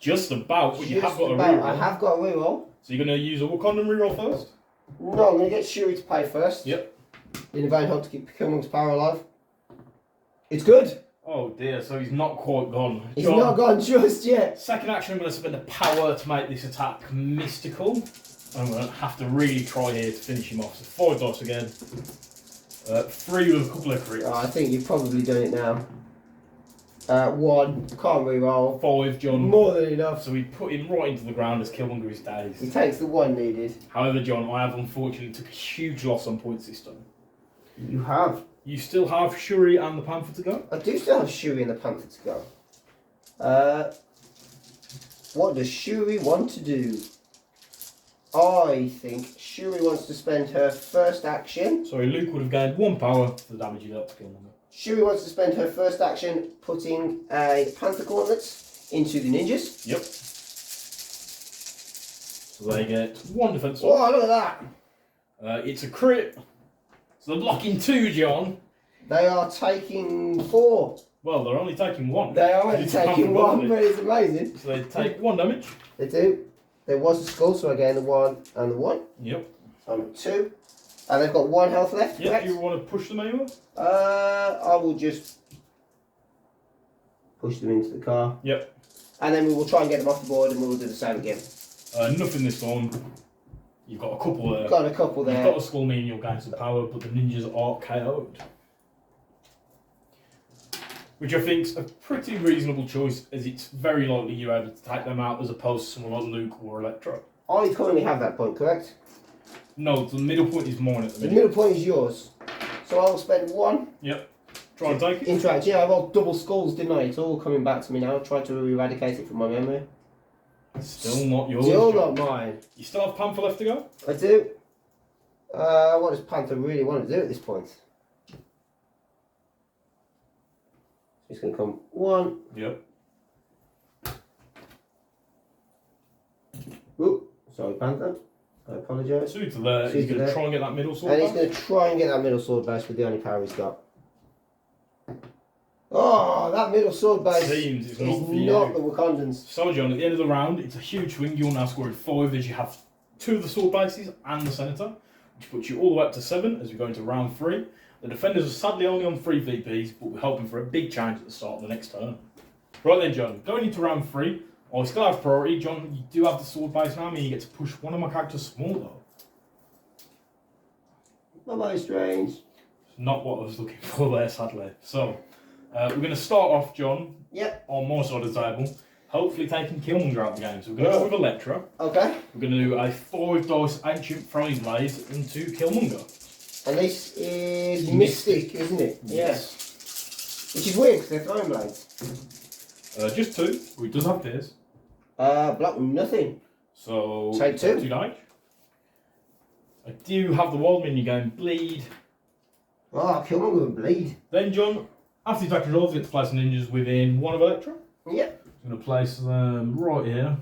Speaker 1: Just about, but you have got a reroll.
Speaker 2: I have got a reroll.
Speaker 1: So you're going to use a Wakandan reroll first?
Speaker 2: No, I'm going to get Shuri to pay first.
Speaker 1: Yep.
Speaker 2: In the vain hope to keep Killmonger's power alive. It's good.
Speaker 1: Oh dear, so he's not quite gone.
Speaker 2: He's not gone just yet.
Speaker 1: Second action, I'm going to spend the power to make this attack mystical. I'm going to have to really try here to finish him off. So 5 dice again. 3 with a couple of crits.
Speaker 2: Oh, I think you've probably done it now. 1, can't reroll.
Speaker 1: 5, John.
Speaker 2: More than enough.
Speaker 1: So we put him right into the ground as Killmonger is
Speaker 2: He
Speaker 1: dazed.
Speaker 2: takes the 1 needed.
Speaker 1: However, John, I have unfortunately took a huge loss on points this time.
Speaker 2: You have.
Speaker 1: You still have Shuri and the Panther to go?
Speaker 2: I do still have Shuri and the Panther to go. What does Shuri want to do? I think Shuri wants to spend her first action.
Speaker 1: Sorry, Luke would have gained 1 power for the damage he dealt to Killmonger.
Speaker 2: Shuri wants to spend her first action putting a Panther Gauntlets into the ninjas.
Speaker 1: Yep. So they get 1 defense.
Speaker 2: Oh, look at that!
Speaker 1: It's a crit. So they're blocking 2, John.
Speaker 2: They are taking 4.
Speaker 1: Well, they're only taking 1.
Speaker 2: They are only
Speaker 1: It's
Speaker 2: taking 1,
Speaker 1: unbelievable.
Speaker 2: but it's amazing.
Speaker 1: So they take 1 damage.
Speaker 2: They do. There was a skull, so I gained the 1 and the 1.
Speaker 1: Yep.
Speaker 2: So I'm at 2. And they've got 1 health left,
Speaker 1: Yep,
Speaker 2: correct?
Speaker 1: you want to push them anywhere?
Speaker 2: I will just push them into the car.
Speaker 1: Yep.
Speaker 2: And then we will try and get them off the board and we will do the same again.
Speaker 1: Nothing this time. You've got a couple there.
Speaker 2: Got a couple
Speaker 1: You've
Speaker 2: there.
Speaker 1: got a skull, meaning you'll gain some power, but the ninjas are KO'd. Which I think's a pretty reasonable choice, as it's very likely you're able to take them out as opposed to someone like Luke or Elektra.
Speaker 2: I currently have that point, correct?
Speaker 1: No, the middle point is mine at the
Speaker 2: The
Speaker 1: minute.
Speaker 2: middle point is yours. So I'll spend 1.
Speaker 1: Yep. Try and take it.
Speaker 2: Interact. Yeah, I rolled double skulls, didn't I? It's all coming back to me now. Try to eradicate it from my memory.
Speaker 1: Still not yours.
Speaker 2: Still
Speaker 1: John.
Speaker 2: not mine.
Speaker 1: You still have Panther left to go?
Speaker 2: I do. What does Panther really want to do at this point? He's going to come 1.
Speaker 1: Yep.
Speaker 2: Ooh, sorry, Panther. I apologise.
Speaker 1: 2 to there. He's going to try and get that middle sword
Speaker 2: And he's
Speaker 1: back.
Speaker 2: going to try and get that middle sword base with the only power he's got. Oh, that middle sword base
Speaker 1: Seems
Speaker 2: is
Speaker 1: it's not for you.
Speaker 2: not the Wakandans.
Speaker 1: So, John, at the end of the round, it's a huge swing. You're now scoring 5 as you have 2 of the sword bases and the Senator, which puts you all the way up to 7 as we go into round 3. The defenders are sadly only on 3 VPs, but we're hoping for a big change at the start of the next turn. Right then, John, going into round 3, I still have priority. John, you do have the sword base now, meaning you get to push one of my characters small, though.
Speaker 2: Bye-bye, Strange.
Speaker 1: It's not what I was looking for there, sadly. So, we're going to start off, John,
Speaker 2: Yep.
Speaker 1: on my side of the table, hopefully taking Killmonger out of the game. So we're going to go with Elektra.
Speaker 2: Okay.
Speaker 1: We're going to do a 5 dice Ancient Throwing Blade into Killmonger.
Speaker 2: And this is Mystic, isn't it?
Speaker 1: Yes.
Speaker 2: Which is weird because they're throwing blades.
Speaker 1: Just 2. We does have this.
Speaker 2: Block nothing.
Speaker 1: So
Speaker 2: Take 2.
Speaker 1: 2 damage. I do have the wild minion going Bleed.
Speaker 2: Oh, Killmonger with bleed.
Speaker 1: Then, John, after the attack resolves, you get to place ninjas within 1 of Elektra.
Speaker 2: Yep.
Speaker 1: I'm going to place them right here.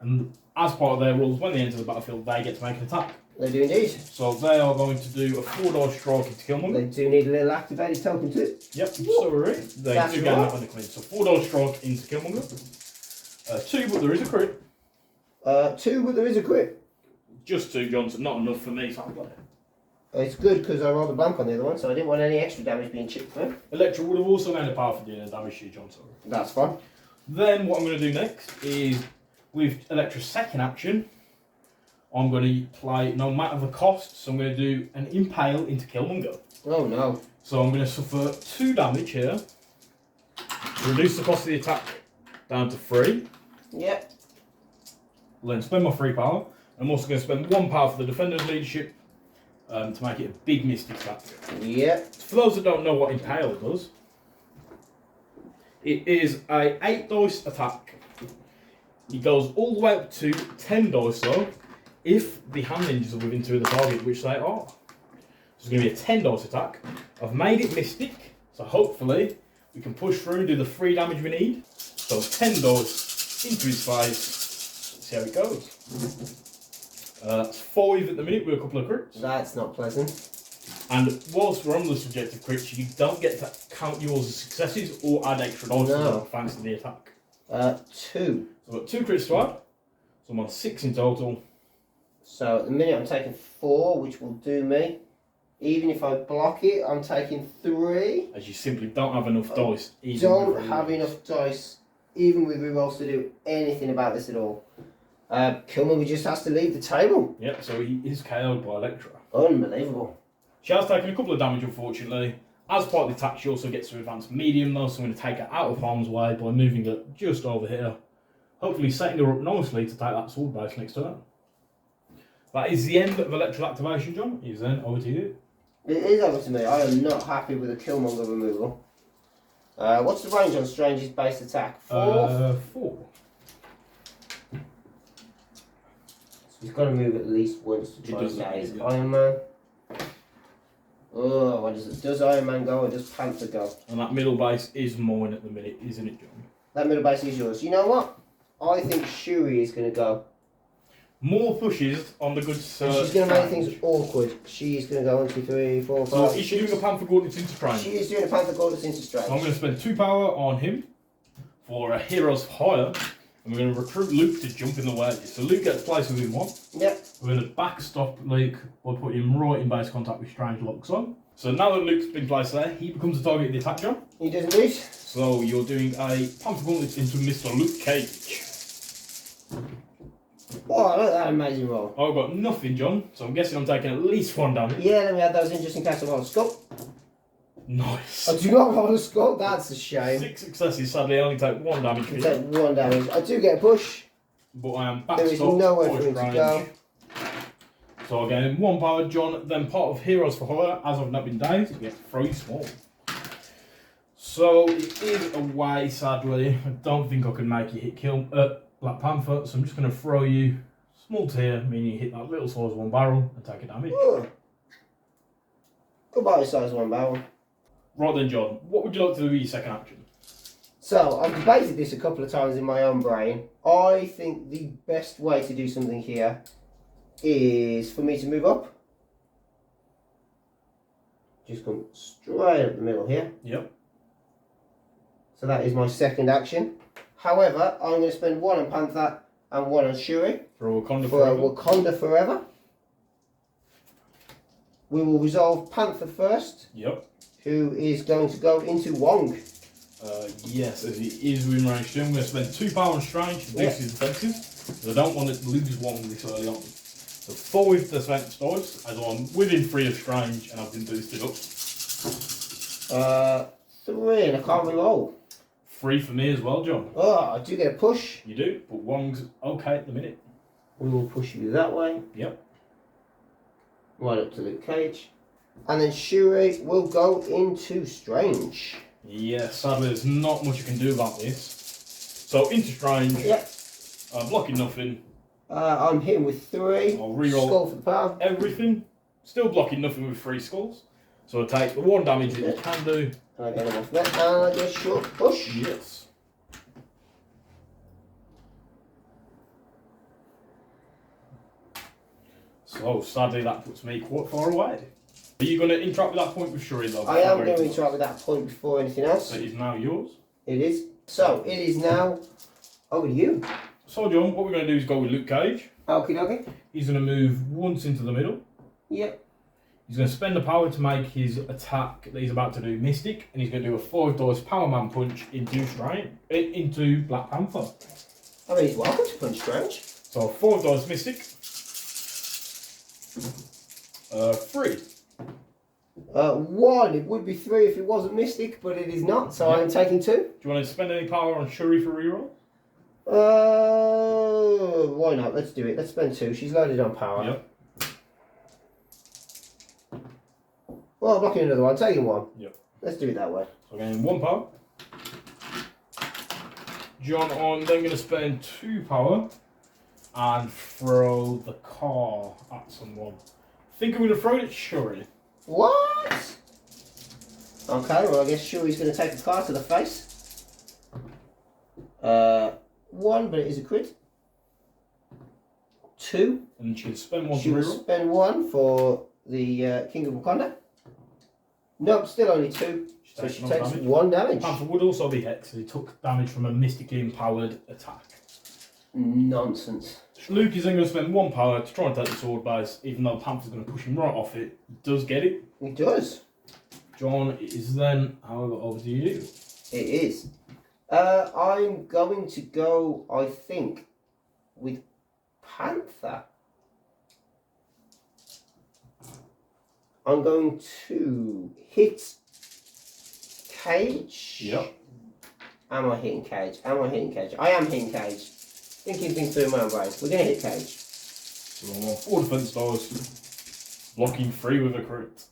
Speaker 1: And as part of their rules, when they enter the battlefield, they get to make an attack.
Speaker 2: They do indeed.
Speaker 1: So they are going to do a 4 dice strike into Killmonger.
Speaker 2: They do need a little activated token too.
Speaker 1: Yep, sorry. They
Speaker 2: That's
Speaker 1: do gain
Speaker 2: right.
Speaker 1: that when they clean. So 4 dice strike into Killmonger. 2, but there is a crit.
Speaker 2: 2, but there is a crit.
Speaker 1: Just 2, Johnson. Not enough for me, sadly.
Speaker 2: It's good because I rolled a blank on the other one, so I didn't want any extra damage being chipped through.
Speaker 1: Elektra would have also gained a power for doing a damage to you, Johnson.
Speaker 2: That's fine.
Speaker 1: Then what I'm going to do next is, with Elektra's second action, I'm going to play no matter the cost, so I'm going to do an Impale into Killmonger.
Speaker 2: Oh no.
Speaker 1: So I'm going to suffer 2 damage here, reduce the cost of the attack down to 3,
Speaker 2: Yep.
Speaker 1: then spend my 3 power. I'm also going to spend 1 power for the defender's leadership to make it a big mystic attack.
Speaker 2: Yep.
Speaker 1: For those that don't know what Impale does, it is a 8 dice attack. It goes all the way up to 10 dice though, if the hand ninjas are within 2 of the target, which they are. So it's going to be a 10 dice attack. I've made it mystic, so hopefully we can push through, do the 3 damage we need. So 10 dice into his face, see how it goes. That's 5 at the minute with a couple of crits.
Speaker 2: That's not pleasant.
Speaker 1: And whilst we're on the subject of crits, you don't get to count yours as successes or add extra dice to them thanks to the attack.
Speaker 2: 2.
Speaker 1: So I've got 2 crits to add, so I'm on 6 in total.
Speaker 2: So at the minute I'm taking 4, which will do me. Even if I block it, I'm taking 3.
Speaker 1: As you simply don't have enough dice.
Speaker 2: Don't have enough dice, even with rerolls, to do anything about this at all. Killmonger just has to leave the table.
Speaker 1: Yep, so he is KO'd by Elektra.
Speaker 2: Unbelievable.
Speaker 1: She has taken a couple of damage, unfortunately. As part of the attack, she also gets to advance medium, though, so I'm going to take her out of harm's way by moving her just over here. Hopefully setting her up nicely to take that sword base next turn. That is the end of Elektra's activation, John. Is then over to you.
Speaker 2: It is over to me. I am not happy with the Killmonger removal. What's the range on Strange's base attack? 4?
Speaker 1: 4.
Speaker 2: He's got to move at least once to try
Speaker 1: He
Speaker 2: and
Speaker 1: does,
Speaker 2: get his
Speaker 1: yeah.
Speaker 2: Iron Man. Oh, what is it? Does Iron Man go or does Panther go?
Speaker 1: And that middle base is mine at the minute, isn't it, John?
Speaker 2: That middle base is yours. You know what? I think Shuri is going to go.
Speaker 1: More pushes on the good sir.
Speaker 2: She's going to make things awkward. She's going to go 1, 2, 3, 4, 5.
Speaker 1: So is she doing a Panther Gauntlet into Strange?
Speaker 2: She is doing a Panther Gauntlet into Strange.
Speaker 1: So I'm going to spend 2 power on him for a Hero's Hire. And we're going to recruit Luke to jump in the way. So Luke gets placed within 1.
Speaker 2: Yep.
Speaker 1: We're going to backstop Luke by putting him right in base contact with Strange locks on. So now that Luke's been placed there, he becomes the target of the attack, John.
Speaker 2: He does indeed.
Speaker 1: So you're doing a Panther Gauntlet into Mr. Luke Cage.
Speaker 2: Oh, look at that amazing roll.
Speaker 1: I've got nothing, John. So I'm guessing I'm taking at least 1 damage.
Speaker 2: Yeah, let me add those in just in case I roll a scope.
Speaker 1: Nice.
Speaker 2: I do not roll a skull. That's a shame.
Speaker 1: 6 successes, sadly, I only take 1 damage.
Speaker 2: You take 1 damage. I do get a push.
Speaker 1: But I am back
Speaker 2: There
Speaker 1: to
Speaker 2: is
Speaker 1: top,
Speaker 2: nowhere
Speaker 1: voice
Speaker 2: for him to
Speaker 1: range.
Speaker 2: go.
Speaker 1: So again, 1 power, John, then part of Heroes for Hire, as I've not been dazed, you get to throw you small. So it is away, sadly. I don't think I can make you hit Black Panther, so I'm just going to throw you small tier, meaning you hit that little size 1 barrel and take a damage.
Speaker 2: Oh. Goodbye, size 1 barrel.
Speaker 1: Right then, John, what would you like to do with your second action?
Speaker 2: So, I've debated this a couple of times in my own brain. I think the best way to do something here is for me to move up. Just come straight up the middle here.
Speaker 1: Yep.
Speaker 2: So that is my second action. However, I'm going to spend 1 on Panther and 1 on Shuri.
Speaker 1: For Wakanda
Speaker 2: for
Speaker 1: forever.
Speaker 2: Wakanda forever. We will resolve Panther first.
Speaker 1: Yep.
Speaker 2: Who is going to go into Wong.
Speaker 1: Yes, as he is within range 2. I'm going to spend 2 power on Strange to boost his defences. Because I don't want to lose Wong this early on. So 5 defense dice, as I'm within 3 of Strange and I've been boosted up.
Speaker 2: 3 and I can't reroll.
Speaker 1: 3 for me as well, John.
Speaker 2: Oh, I do get a push.
Speaker 1: You do, but Wong's okay at the minute.
Speaker 2: We will push you that way.
Speaker 1: Yep.
Speaker 2: Right up to Luke Cage. And then Shuri will go into Strange.
Speaker 1: Yeah, sadly there's not much you can do about this. So into Strange.
Speaker 2: Yep.
Speaker 1: Blocking nothing.
Speaker 2: I'm hitting with 3.
Speaker 1: I'll reroll
Speaker 2: Skull for the power.
Speaker 1: everything. Still blocking nothing with 3 skulls. So I take the 1 damage that you can do.
Speaker 2: And I get him off there. And I get a short push.
Speaker 1: Yes. So sadly that puts me quite far away. Are you going to interact with that point with Shuri though?
Speaker 2: I am going to interact with that point before anything else.
Speaker 1: So it is now yours.
Speaker 2: It is. So, it is now over to you.
Speaker 1: So John, what we're going to do is go with Luke Cage.
Speaker 2: Okie dokie.
Speaker 1: He's going to move once into the middle.
Speaker 2: Yep.
Speaker 1: He's going to spend the power to make his attack that he's about to do Mystic, and he's going to do a 5 dice Power Man punch into Black Panther.
Speaker 2: I mean, he's welcome to punch Strange.
Speaker 1: So 5 dice Mystic. 3.
Speaker 2: 1. It would be 3 if it wasn't Mystic, but it is not, so
Speaker 1: Yep.
Speaker 2: I'm taking 2.
Speaker 1: Do you want to spend any power on Shuri for reroll?
Speaker 2: Why not? Let's do it. Let's spend 2. She's loaded on power.
Speaker 1: Yep.
Speaker 2: Well, I'm blocking another one. Taking 1.
Speaker 1: Yep.
Speaker 2: Let's do it that way.
Speaker 1: So again, 1 power. John, I'm then going to spend 2 power and throw the car at someone. I think I'm going to throw it at Shuri.
Speaker 2: What? Okay, well, I guess Shuri's going to take the car to the face. 1, but it is a crit. 2.
Speaker 1: And she'll spend 1
Speaker 2: She
Speaker 1: to
Speaker 2: will
Speaker 1: reroll.
Speaker 2: spend 1 for the King of Wakanda. Nope, still only 2. So she takes 1 damage.
Speaker 1: Panther would also be hexed, so he took damage from a mystically empowered attack.
Speaker 2: Nonsense.
Speaker 1: Luke is then going to spend 1 power to try and take the sword base, even though Panther's going to push him right off it. He does get it.
Speaker 2: He does.
Speaker 1: John, it is then, however, over to you.
Speaker 2: It is. I'm going to go, I think, with Panther. I'm going to hit Cage.
Speaker 1: Yep.
Speaker 2: Am I hitting Cage? Am I hitting Cage? I am hitting Cage. Thinking things through my own brain. We're going to hit Cage.
Speaker 1: So I'm on 4 defense dice, blocking 3 with a crit.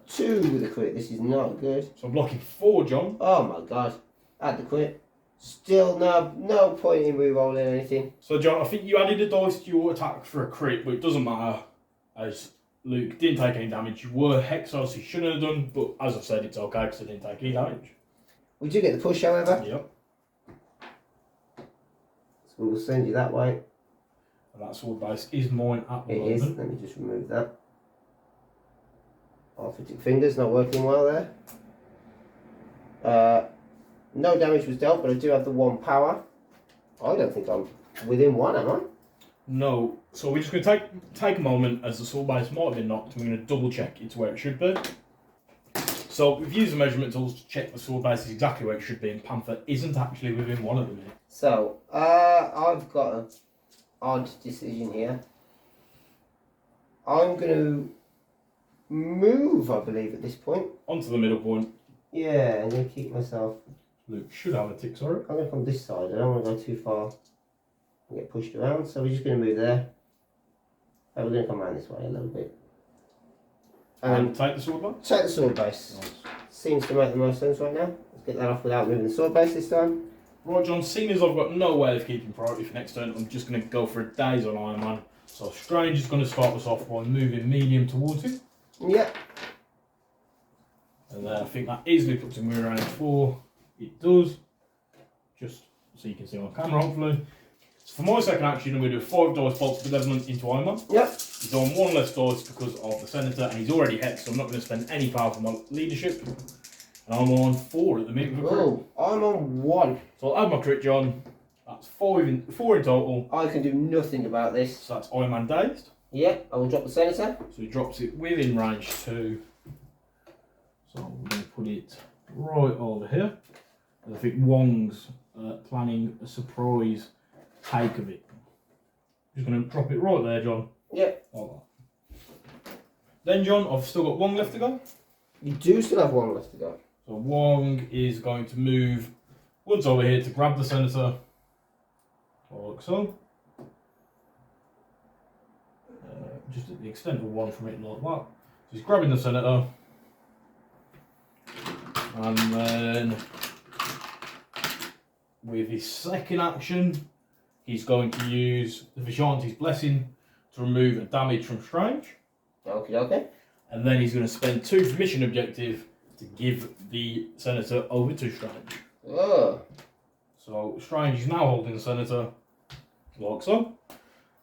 Speaker 2: 2 with a crit. This is not good.
Speaker 1: So I'm blocking 4, John.
Speaker 2: Oh my god. Add the crit. Still no point in re-rolling anything.
Speaker 1: So John, I think you added a dice to your attack for a crit, but it doesn't matter, as Luke didn't take any damage. You were hexed, so he shouldn't have done, but as I've said, it's okay because I didn't take any damage.
Speaker 2: We do get the push, however.
Speaker 1: Yep.
Speaker 2: So we will send you that way.
Speaker 1: And that sword base is mine at the
Speaker 2: It
Speaker 1: moment.
Speaker 2: is. Let me just remove that. Arthritic fingers not working well there. No damage was dealt, but I do have the 1 power. I don't think I'm within 1, am I?
Speaker 1: No. So we're just going to take a moment, as the sword base might have been knocked, and we're going to double check it's where it should be. So we've used the measurement tools to check the sword base is exactly where it should be, and Panther isn't actually within 1 at the minute.
Speaker 2: So, I've got an odd decision here. I'm going to move, I believe, at this point.
Speaker 1: Onto the middle point.
Speaker 2: Yeah, I'm going to keep myself...
Speaker 1: Luke should have a tick, sorry.
Speaker 2: I'm going to come this side. I don't want to go too far and get pushed around. So we're just going to move there. And we're going to come around this way a little bit.
Speaker 1: And take the sword base?
Speaker 2: Take the sword base.
Speaker 1: Nice.
Speaker 2: Seems to make the most sense right now. Let's get that off without moving the sword base this time.
Speaker 1: Right, John, seeing as I've got no way of keeping priority for next turn, I'm just going to go for a daze on Iron Man. So Strange is going to start us off by moving medium towards him.
Speaker 2: Yep.
Speaker 1: And then I think that easily puts him around 4. It does. Just so you can see on camera, hopefully. So for my second action, I'm going to do a 5 dice bolt benevolent into Iron Man.
Speaker 2: Yep.
Speaker 1: He's on 1 less dice because of the Senator, and he's already hexed, so I'm not going to spend any power for my leadership. And I'm on 4 at the minute with a crit.
Speaker 2: Oh, I'm on 1.
Speaker 1: So I'll add my crit, John. That's 4 in total.
Speaker 2: I can do nothing about this.
Speaker 1: So that's Iron Man dazed.
Speaker 2: Yep, I will drop the Senator.
Speaker 1: So he drops it within range 2. So we're going to put it right over here. And I think Wong's planning a surprise take of it. Just going to drop it right there, John.
Speaker 2: Yep.
Speaker 1: Like that. Then, John, I've still got Wong left to go.
Speaker 2: You do still have 1 left to go.
Speaker 1: So Wong is going to move once over here to grab the Senator. Like so. Just at the extent of 1 from it, like that. So he's grabbing the Senator. And then with his second action, he's going to use the Vishanti's Blessing to remove a damage from Strange.
Speaker 2: Okay.
Speaker 1: And then he's going to spend 2 for mission objective to give the Senator over to Strange.
Speaker 2: Oh.
Speaker 1: So Strange is now holding the Senator, like so.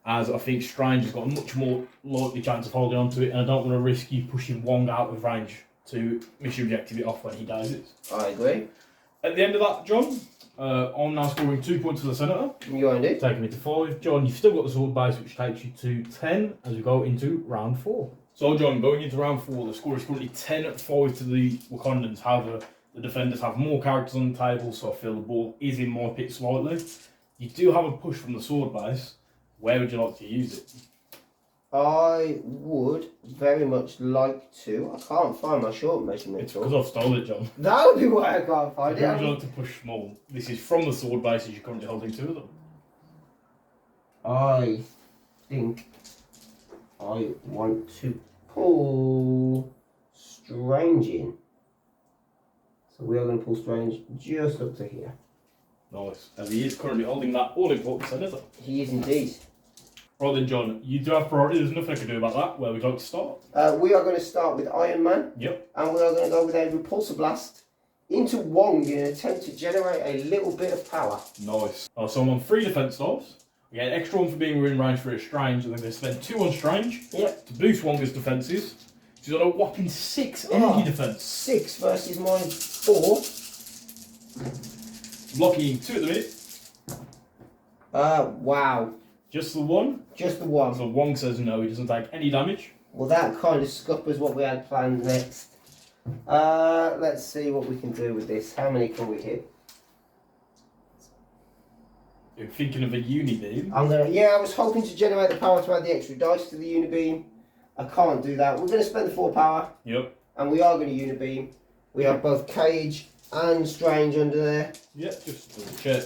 Speaker 1: As I think Strange has got a much more likely chance of holding on to it, and I don't want to risk you pushing Wong out of range to mission objective it off when he dies it.
Speaker 2: I agree.
Speaker 1: At the end of that, John, I'm now scoring 2 points for the Senator.
Speaker 2: You are indeed.
Speaker 1: Taking me to 5. John, you've still got the sword base, which takes you to 10 as we go into round 4. So, John, going into round 4, the score is currently 10-5 to the Wakandans. However, the defenders have more characters on the table, so I feel the ball is in my pit slightly. You do have a push from the sword base. Where would you like to use it?
Speaker 2: I would very much like to. I can't find my short measurement.
Speaker 1: It's because I've stolen it, John.
Speaker 2: That would be why I can't find
Speaker 1: Where would you
Speaker 2: it.
Speaker 1: like to push small? This is from the sword base, as you're currently holding 2 of them.
Speaker 2: I think I want to pull Strange in. So we are going to pull Strange just up to here.
Speaker 1: Nice. As he is currently holding that all-important Senator.
Speaker 2: He is indeed.
Speaker 1: Right then, John, you do have priority. There's nothing I can do about that. Where would you like to start?
Speaker 2: We are going to start with Iron Man.
Speaker 1: Yep.
Speaker 2: And we are going to go with a repulsor blast into Wong in an attempt to generate a little bit of power.
Speaker 1: Nice. So I'm on 3 defense dice. I get an extra 1 for being within range for a Strange, and I'm going to spend 2 on Strange to boost Wonga's defences. She's on a whopping 6 energy defence.
Speaker 2: 6 versus my 4.
Speaker 1: Blocking 2 at the minute.
Speaker 2: Wow.
Speaker 1: Just the 1.
Speaker 2: Just the 1.
Speaker 1: So Wong says no, he doesn't take any damage.
Speaker 2: Well, that kind of scuppers what we had planned next. Let's see what we can do with this. How many can we hit?
Speaker 1: You're thinking of a Unibeam.
Speaker 2: I was hoping to generate the power to add the extra dice to the Unibeam. I can't do that. We're going to spend the 4 power.
Speaker 1: Yep.
Speaker 2: And we are going to Unibeam. We have both Cage and Strange under there.
Speaker 1: Yep, just double check.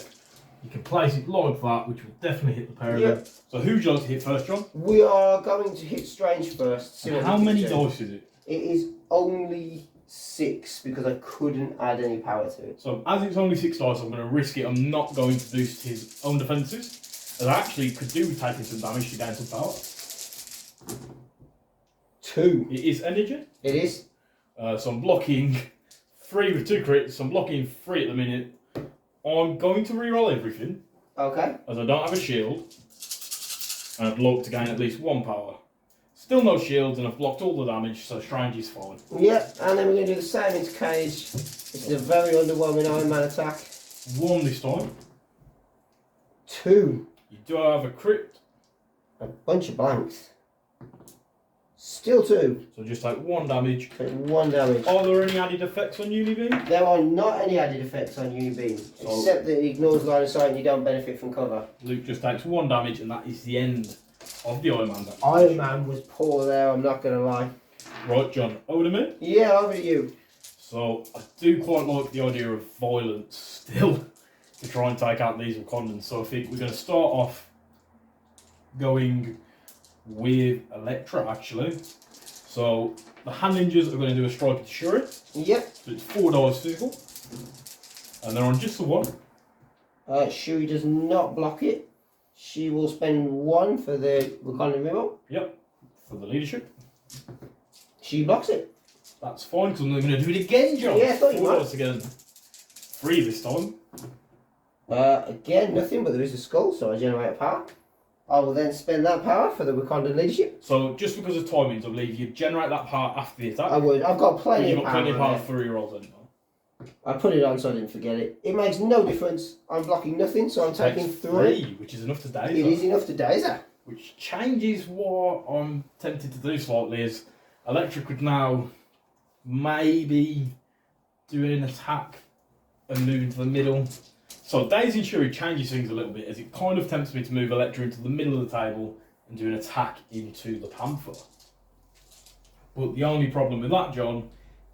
Speaker 1: You can place it like that, which will definitely hit the pair of them. So who would you like to hit first, John?
Speaker 2: We are going to hit Strange first.
Speaker 1: And how many dice is it?
Speaker 2: It is only 6 because I couldn't add any power to it.
Speaker 1: So as it's only 6 dice, I'm going to risk it. I'm not going to boost his own defences. As I actually could do with taking some damage to gain some power.
Speaker 2: 2.
Speaker 1: It is energy.
Speaker 2: It is.
Speaker 1: So I'm blocking 3 with 2 crits. So I'm blocking 3 at the minute. I'm going to reroll everything.
Speaker 2: Okay.
Speaker 1: As I don't have a shield. And I'd like to gain at least 1 power. Still no shields, and I've blocked all the damage, so Strange is fine.
Speaker 2: Yep, and then we're going to do the same into Cage. This is a very underwhelming Iron Man attack.
Speaker 1: 1 this time.
Speaker 2: 2.
Speaker 1: You do have a crit.
Speaker 2: A bunch of blanks. Still 2.
Speaker 1: So just take 1 damage.
Speaker 2: Take 1 damage.
Speaker 1: Are there any added effects on Unibeam?
Speaker 2: There are not any added effects on Unibeam, except that it ignores line of sight and you don't benefit from cover.
Speaker 1: Luke just takes 1 damage, and that is the end of the Iron Man damage.
Speaker 2: Iron Man was poor there, I'm not going to lie.
Speaker 1: Right, John, over to me.
Speaker 2: Yeah, over to you.
Speaker 1: So I do quite like the idea of violence still to try and take out these Wakandans. So I think we're going to start off going with Elektra actually. So the hand ninjas are going to do a strike at Shuri.
Speaker 2: Yep.
Speaker 1: So it's 4 dice physical. And they're on just the one.
Speaker 2: Shuri does not block it. She will spend 1 for the Wakandan reroll.
Speaker 1: Yep. For the leadership.
Speaker 2: She blocks it.
Speaker 1: That's fine because I'm going to do it again, John.
Speaker 2: Yeah, I thought you
Speaker 1: 4
Speaker 2: might.
Speaker 1: dice again. 3 this time.
Speaker 2: Again, nothing, but there is a skull, so I generate a power. I will then spend that power for the Wakandan leadership.
Speaker 1: So just because of timings, I believe you generate that power after the attack.
Speaker 2: I would. I've got plenty
Speaker 1: You've
Speaker 2: of
Speaker 1: got
Speaker 2: power.
Speaker 1: plenty of power for rerolls anymore.
Speaker 2: I put it on so I didn't forget it. It makes no difference. I'm blocking nothing, so I'm taking 3.
Speaker 1: Which is enough to daze.
Speaker 2: It is enough to daze her.
Speaker 1: Which changes what I'm tempted to do slightly is Elektra could now maybe do an attack and move into the middle. So dazing Shuri changes things a little bit as it kind of tempts me to move Elektra into the middle of the table and do an attack into the Panther. But the only problem with that, John,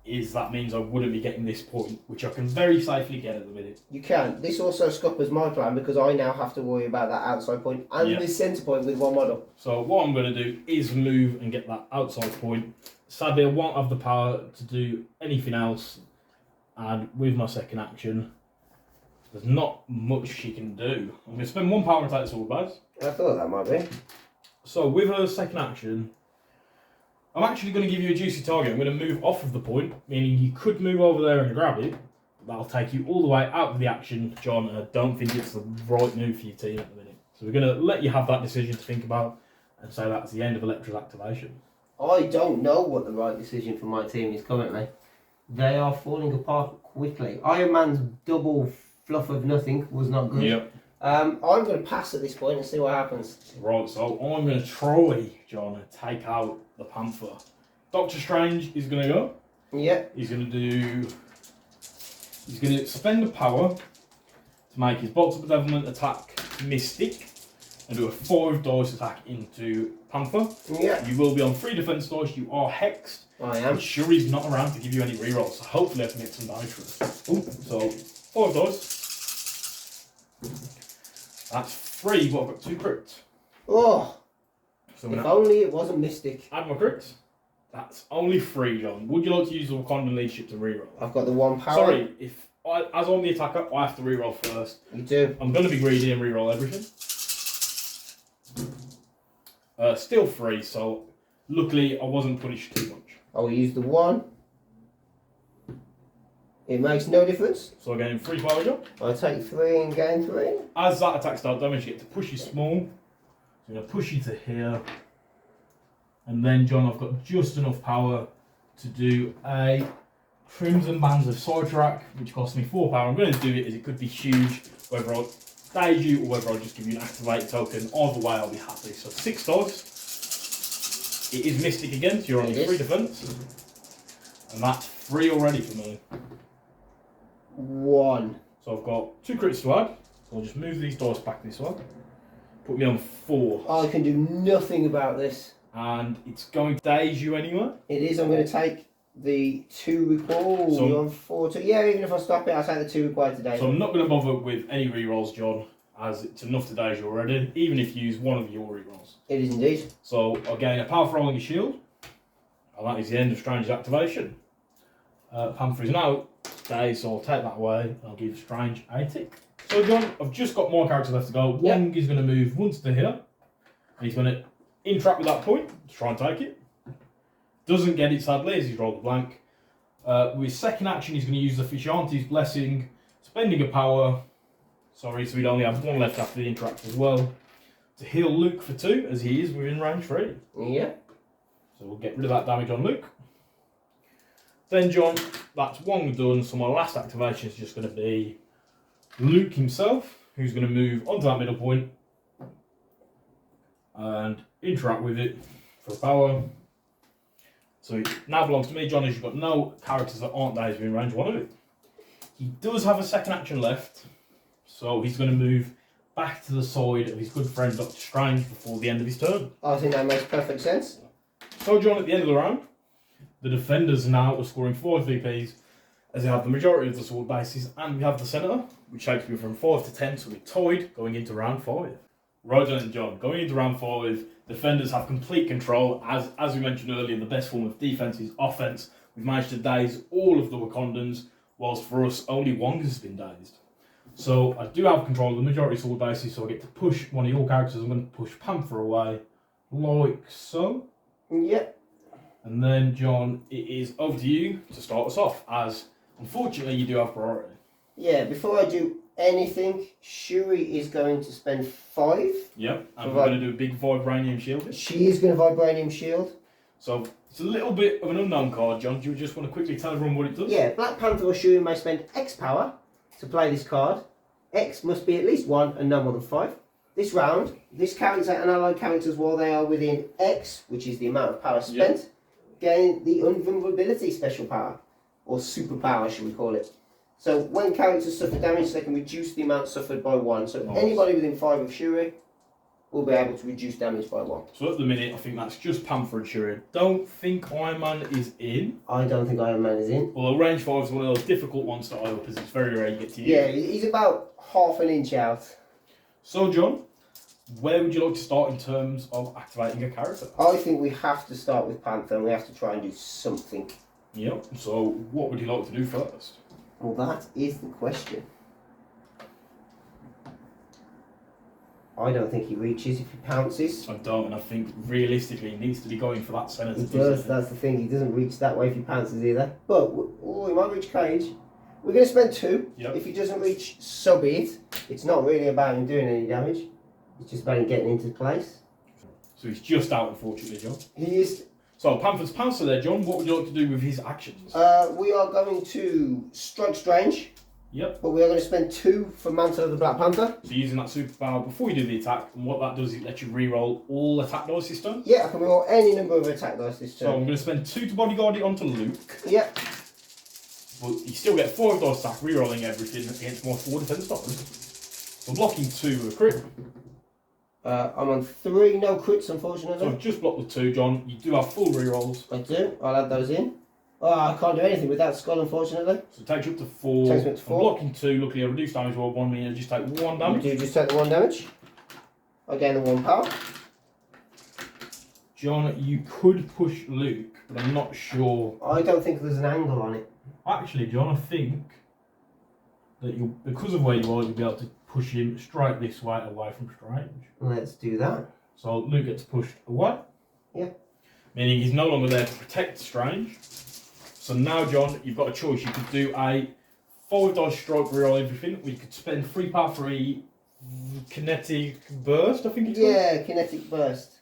Speaker 1: is that means I wouldn't be getting this point, which I can very safely get at the minute.
Speaker 2: You can. This also scuppers my plan because I now have to worry about that outside point and this centre point with 1 model.
Speaker 1: So what I'm going to do is move and get that outside point. Sadly, I won't have the power to do anything else, and with my second action, there's not much she can do. I'm going to spend 1 power and take the sword base.
Speaker 2: I thought that might be.
Speaker 1: So with her second action, I'm actually going to give you a juicy target. I'm going to move off of the point, meaning you could move over there and grab it, but that'll take you all the way out of the action, John, and I don't think it's the right move for your team at the minute. So we're going to let you have that decision to think about and say that's the end of Elektra's activation.
Speaker 2: I don't know what the right decision for my team is currently. They are falling apart quickly. Iron Man's double fluff of nothing was not good.
Speaker 1: Yep.
Speaker 2: I'm going to pass at this point and see what happens.
Speaker 1: Right, so I'm going to try, John, and take out the Panther. Doctor Strange is going to go.
Speaker 2: Yeah.
Speaker 1: He's going to spend the power to make his Bolts of Bedevilment attack Mystic and do a 5 dice attack into Panther.
Speaker 2: Yeah.
Speaker 1: You will be on 3 defense dice. You are hexed.
Speaker 2: I am.
Speaker 1: And Shuri's not around to give you any rerolls, so hopefully I can get some damage for this. Ooh, so 5 dice. That's 3, but I've got 2 crits.
Speaker 2: Oh,
Speaker 1: So
Speaker 2: if only it wasn't Mystic.
Speaker 1: add my crits. That's only 3, John. Would you like to use the Wakandan leadership to reroll?
Speaker 2: I've got the 1 power.
Speaker 1: Sorry, as I'm the attacker, I have to reroll first.
Speaker 2: You do.
Speaker 1: I'm going to be greedy and reroll everything. Still 3, so luckily I wasn't punished too much.
Speaker 2: I will use the 1. It makes no difference.
Speaker 1: So I gain 3 power, John.
Speaker 2: I take 3 and gain 3.
Speaker 1: As that attack starts damage, you get to push you small. So I'm going to push you to here. And then, John, I've got just enough power to do a Crimson Bands of Sidetrack, which costs me 4 power. I'm going to do it as it could be huge, whether I stage you or whether I just give you an activated token. Either way, I'll be happy. So 6 dice. It is Mystic again, so you're on 3 defense. And that's 3 already for me.
Speaker 2: 1.
Speaker 1: So I've got 2 crits to add. So I'll just move these dice back this way. Put me on 4.
Speaker 2: I can do nothing about this.
Speaker 1: And it's going to daze you anyway.
Speaker 2: It is. I'm going to take the 2 recall.
Speaker 1: So-
Speaker 2: You're on 4. Yeah, even if I stop it, I'll take the 2 required today.
Speaker 1: So I'm not going to bother with any rerolls, John, as it's enough to daze you already, even if you use one of your rerolls.
Speaker 2: It is indeed.
Speaker 1: So I'll gain a power for rolling a shield. And that is the end of Strange's activation. Panther is now dazed, so I'll take that away and I'll give Strange a tick. So John, I've just got more characters left to go.
Speaker 2: Yep.
Speaker 1: Wong is going to move once to here. And he's going to interact with that point to try and take it. Doesn't get it sadly as he's rolled a blank. With his second action he's going to use the Fishanti's Blessing, spending a power, sorry, so he'd only have 1 left after the interact as well, to heal Luke for 2 as he is within range 3.
Speaker 2: Yeah.
Speaker 1: So we'll get rid of that damage on Luke. Then John, that's 1 done, so my last activation is just going to be Luke himself, who's going to move onto that middle point and interact with it for power. So it now belongs to me, John, as you've got no characters that aren't dazed within range 1 of it. He does have a second action left, so he's going to move back to the side of his good friend Doctor Strange before the end of his turn.
Speaker 2: I think that makes perfect sense.
Speaker 1: So John, at the end of the round, The defenders now are scoring 5 VPs as they have the majority of the sword bases, and we have the centre, which takes me from 5 to 10, so we're tied going into round 5. Right, John and John, going into round 5, defenders have complete control. As we mentioned earlier, the best form of defence is offence. We've managed to daze all of the Wakandans, whilst for us, only Wong has been dazed. So I do have control of the majority sword bases, so I get to push one of your characters. I'm going to push Panther away, like so.
Speaker 2: Yep.
Speaker 1: And then, John, it is over to you to start us off, as unfortunately you do have priority.
Speaker 2: Yeah, before I do anything, Shuri is going to spend 5.
Speaker 1: Yep, and we're going to do a big Vibranium shield.
Speaker 2: She is going to Vibranium shield.
Speaker 1: So it's a little bit of an unknown card, John. Do you just want to quickly tell everyone what it does?
Speaker 2: Yeah, Black Panther or Shuri may spend X power to play this card. X must be at least 1 and no more than 5. This round, this character and allied characters, while they are within X, which is the amount of power spent, gain the invulnerability special power, or superpower, should we call it. So when characters suffer damage, they can reduce the amount suffered by 1. So anybody within 5 of Shuri will be able to reduce damage by 1.
Speaker 1: So at the minute, I think that's just Panther and Shuri. Don't think Ironman is in.
Speaker 2: I don't think Ironman is in.
Speaker 1: Although range 5 is one of those difficult ones to eye up, as it's very rare you get to use.
Speaker 2: Yeah, he's about half an inch out.
Speaker 1: So, John, where would you like to start in terms of activating a character?
Speaker 2: I think we have to start with Panther and we have to try and do something.
Speaker 1: Yep. So, what would you like to do first?
Speaker 2: Well, that is the question. I don't think he reaches if he pounces.
Speaker 1: I don't, and I think realistically he needs to be going for that centre.
Speaker 2: He does, that's the thing. He doesn't reach that way if he pounces either. But, he might reach cage. We're going to spend 2.
Speaker 1: Yep.
Speaker 2: If he doesn't reach, so be it. It's not really about him doing any damage. It's just about him getting into place.
Speaker 1: So he's just out, unfortunately, John.
Speaker 2: He is.
Speaker 1: So Panther's Pouncer there, John. What would you like to do with his actions?
Speaker 2: We are going to strike Strange.
Speaker 1: Yep.
Speaker 2: But we are going to spend 2 for Mantle of the Black Panther.
Speaker 1: So using that superpower before you do the attack, and what that does is it lets you re-roll all attack dice this turn.
Speaker 2: Yeah, I can roll any number of attack dice this turn.
Speaker 1: So I'm going to spend 2 to bodyguard it onto Luke.
Speaker 2: Yep.
Speaker 1: But you still get 5 dice attack, re-rolling everything against my 4 defense dice. So blocking 2 a crit.
Speaker 2: I'm on 3, no crits unfortunately.
Speaker 1: So I've just blocked the 2, John. You do have full re-rolls.
Speaker 2: I do, I'll add those in. Oh, I can't do anything with that skull unfortunately.
Speaker 1: So it takes you up to 4.
Speaker 2: Takes me up to 4.
Speaker 1: I'm blocking 2, luckily I reduced damage by 1 meaning I just take 1 damage.
Speaker 2: You do just take the 1 damage. I gain the 1 power.
Speaker 1: John, you could push Luke, but I'm not sure.
Speaker 2: I don't think there's an angle on it.
Speaker 1: Actually, John, I think that you, because of where you are, you'll be able to push him straight this way away from Strange.
Speaker 2: Let's do that.
Speaker 1: So Luke gets pushed away.
Speaker 2: Yeah.
Speaker 1: Meaning he's no longer there to protect Strange. So now, John, you've got a choice. You could do a 5 dice strike, reroll everything, or you could spend 3 power for a kinetic burst, I think it's called.
Speaker 2: Yeah, kinetic burst.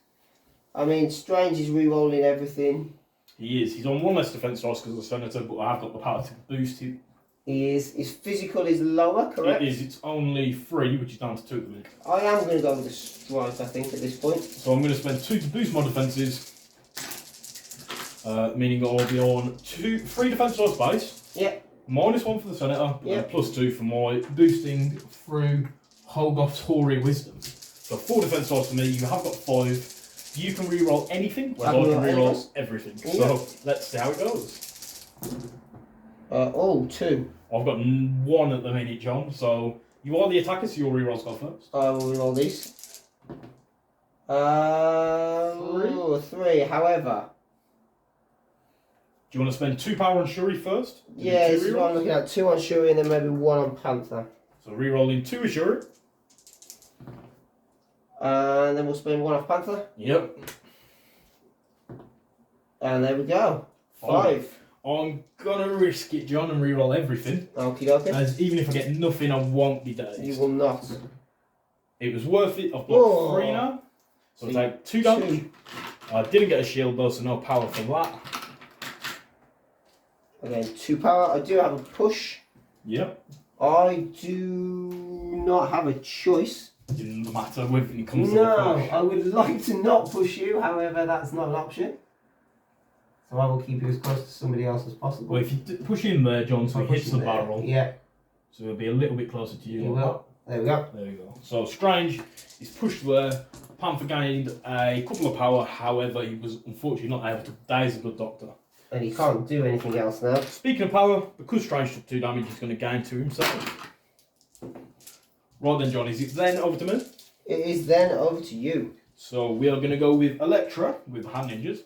Speaker 2: I mean, Strange is re-rolling everything.
Speaker 1: He is. He's on 1 less defense dice because of the senator, but I have got the power to boost him.
Speaker 2: He is. His physical is lower, correct?
Speaker 1: It is. It's only 3, which is down to 2 at the minute.
Speaker 2: I am going to go with the strike, I think, at this point.
Speaker 1: So I'm going to spend 2 to boost my defences. Meaning that I'll be on 3 defense dice base.
Speaker 2: Yeah.
Speaker 1: -1 for the senator,
Speaker 2: Yeah.
Speaker 1: +2 for my boosting through Hulkbuster wisdom. So 4 defense dice for me. You have got 5. You can re-roll anything, whereas I can re-roll everything.
Speaker 2: Yeah.
Speaker 1: So let's see how it goes.
Speaker 2: 2.
Speaker 1: I've got 1 at the minute, John. So you are the attacker, so your re-rolls go first.
Speaker 2: I will re-roll these. 3. However.
Speaker 1: Do you want to spend 2 power on Shuri first?
Speaker 2: Yeah, this is what I'm looking at. 2 on Shuri and then maybe 1 on Panther.
Speaker 1: So re-rolling 2 with Shuri.
Speaker 2: And then we'll spend 1 off Panther.
Speaker 1: Yep.
Speaker 2: And there we go. 5.
Speaker 1: I'm gonna risk it, John, and re-roll everything.
Speaker 2: Okie dokie.
Speaker 1: As even if I get nothing, I won't be dazed.
Speaker 2: You will not.
Speaker 1: It was worth it. I've blocked 3 now. So I take 2 damage.
Speaker 2: 2.
Speaker 1: I didn't get a shield though, so no power for that.
Speaker 2: Again, 2 power. I do have a push.
Speaker 1: Yep.
Speaker 2: I do not have a choice.
Speaker 1: It doesn't matter when it comes to
Speaker 2: No,
Speaker 1: the push.
Speaker 2: I would like to not push you, however, that's not an option. So I will keep you as close to somebody else as possible.
Speaker 1: Well, if you push in there, John, so
Speaker 2: I'll
Speaker 1: he hits
Speaker 2: push
Speaker 1: the
Speaker 2: in there.
Speaker 1: barrel.
Speaker 2: Yeah,
Speaker 1: So it'll be a little bit closer to you.
Speaker 2: you will. There we go.
Speaker 1: There we go. So Strange is pushed there. Panther gained a couple of power, however, he was unfortunately not able to daze a good doctor.
Speaker 2: And he can't do anything else now.
Speaker 1: Speaking of power, because Strange took 2 damage, he's going to gain 2 himself. Right then, John, is it then over to me?
Speaker 2: It is then over to you.
Speaker 1: So we are going to go with Elektra with hand ninjas.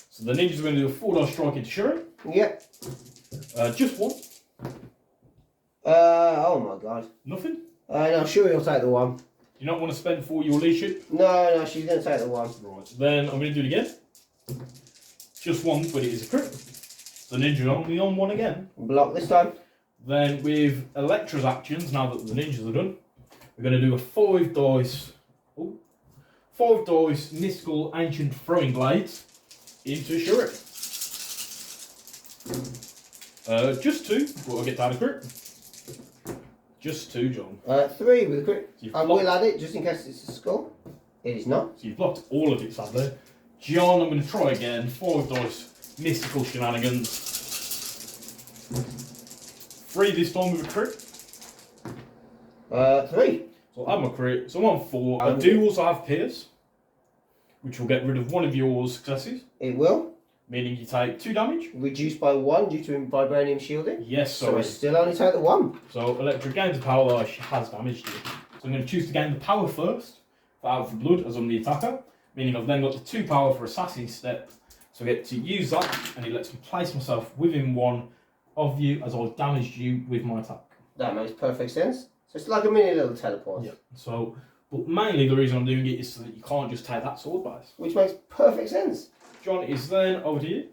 Speaker 1: So the ninjas are going to do a 4-die strike into Shuri.
Speaker 2: Yep.
Speaker 1: Just 1.
Speaker 2: Oh my god.
Speaker 1: Nothing?
Speaker 2: No, Shuri will take the 1.
Speaker 1: Do you not want to spend for your leadership?
Speaker 2: No, she's going to take the 1.
Speaker 1: Right. Then I'm going to do it again. Just 1, but it is a crit. The ninja only on 1 again.
Speaker 2: Block this time.
Speaker 1: Then with Elektra's actions, now that the ninjas are done, we're going to do a 5 dice. Oh, 5 dice mystical ancient throwing blades into Shuri. Just 2, but I'll get that a crit. Just 2, John.
Speaker 2: 3 with a crit.
Speaker 1: So
Speaker 2: I will add it just in case it's a skull. It is not.
Speaker 1: So you've blocked all of it, sadly. John, I'm going to try again. 5 dice mystical shenanigans. 3 this time with a crit.
Speaker 2: 3.
Speaker 1: So I'll add my crit. So I'm on 4. I do also have Pierce, which will get rid of 1 of your successes.
Speaker 2: It will.
Speaker 1: Meaning you take 2 damage.
Speaker 2: Reduced by 1 due to Vibranium shielding.
Speaker 1: Yes,
Speaker 2: So
Speaker 1: sorry.
Speaker 2: I still only take the 1.
Speaker 1: So Elektra gains the power though she has damaged you. So I'm going to choose to gain the power first for Out for Blood as I'm the attacker. Meaning I've then got the 2 power for Assassin Step. So I get to use that and it lets me place myself within 1 of you as I damaged you with my attack.
Speaker 2: That makes perfect sense. So it's like a mini little teleport.
Speaker 1: Yeah. So, but mainly the reason I'm doing it is so that you can't just take that sword base.
Speaker 2: Which makes perfect sense.
Speaker 1: John, is then over to you.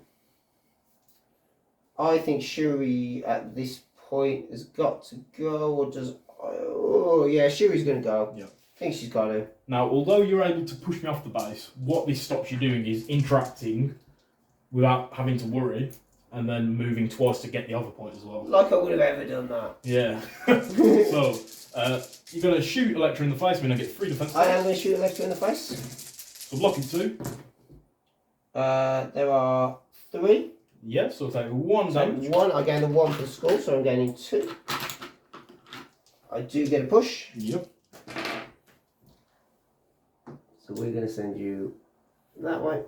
Speaker 2: I think Shuri at this point has got to go, or does... Oh, yeah, Shuri's going to go.
Speaker 1: Yeah.
Speaker 2: I think she's got to.
Speaker 1: Now, although you're able to push me off the base, what this stops you doing is interacting without having to worry, and then moving twice to get the other point as well.
Speaker 2: Like I would have ever done that.
Speaker 1: Yeah. So, you're going to shoot Elektra in the face, and I get 3 defense.
Speaker 2: I am going to shoot Elektra in the face.
Speaker 1: So blocking 2.
Speaker 2: There are 3.
Speaker 1: Yeah, so take 1 damage.
Speaker 2: 1, I gain the 1 for the skull, so I'm gaining 2. I do get a push.
Speaker 1: Yep.
Speaker 2: So we're going to send you that way.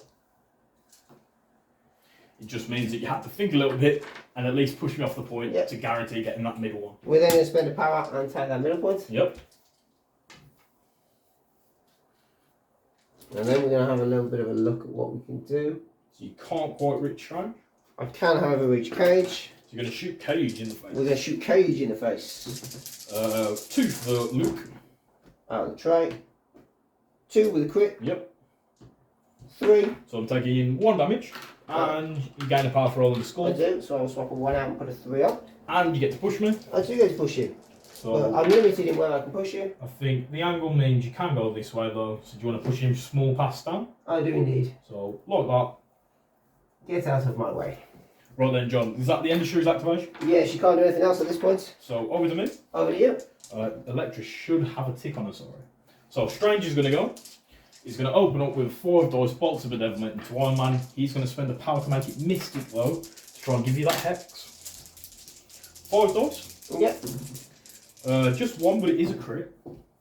Speaker 1: It just means that you have to think a little bit and at least push me off the point
Speaker 2: Yep.
Speaker 1: to guarantee getting that middle one.
Speaker 2: We're then going to spend a power and take that middle point.
Speaker 1: Yep.
Speaker 2: And then we're going to have a little bit of a look at what we can do.
Speaker 1: So you can't quite reach Strange.
Speaker 2: I can, however, reach Cage.
Speaker 1: So you're going to shoot Cage in the face.
Speaker 2: We're going to shoot Cage in the face.
Speaker 1: 2 for Luke.
Speaker 2: Out of the tray. 2 with a crit.
Speaker 1: Yep.
Speaker 2: 3.
Speaker 1: So I'm taking 1 damage. And you gain a power for rolling the
Speaker 2: I
Speaker 1: skull.
Speaker 2: do, so I'll swap a 1 out and put a 3 on.
Speaker 1: And you get to push me.
Speaker 2: I do get to push you.
Speaker 1: So
Speaker 2: But I'm limited in where I can push you.
Speaker 1: I think the angle means you can go this way though. So do you want to push him small past down?
Speaker 2: I do indeed.
Speaker 1: So like that.
Speaker 2: Get out of my way.
Speaker 1: Right then, John. Is that the end of Shuri's activation?
Speaker 2: Yeah, she can't do anything else at this point.
Speaker 1: So over to me.
Speaker 2: Over to you.
Speaker 1: Elektra should have a tick on her, sorry. So Strange is going to go. He's going to open up with 4 dice, bolts of bedevilment into Ironman. He's going to spend the power to make it mystic though, to try and give you that hex. 5 dice.
Speaker 2: Yep.
Speaker 1: Just 1, but it is a crit.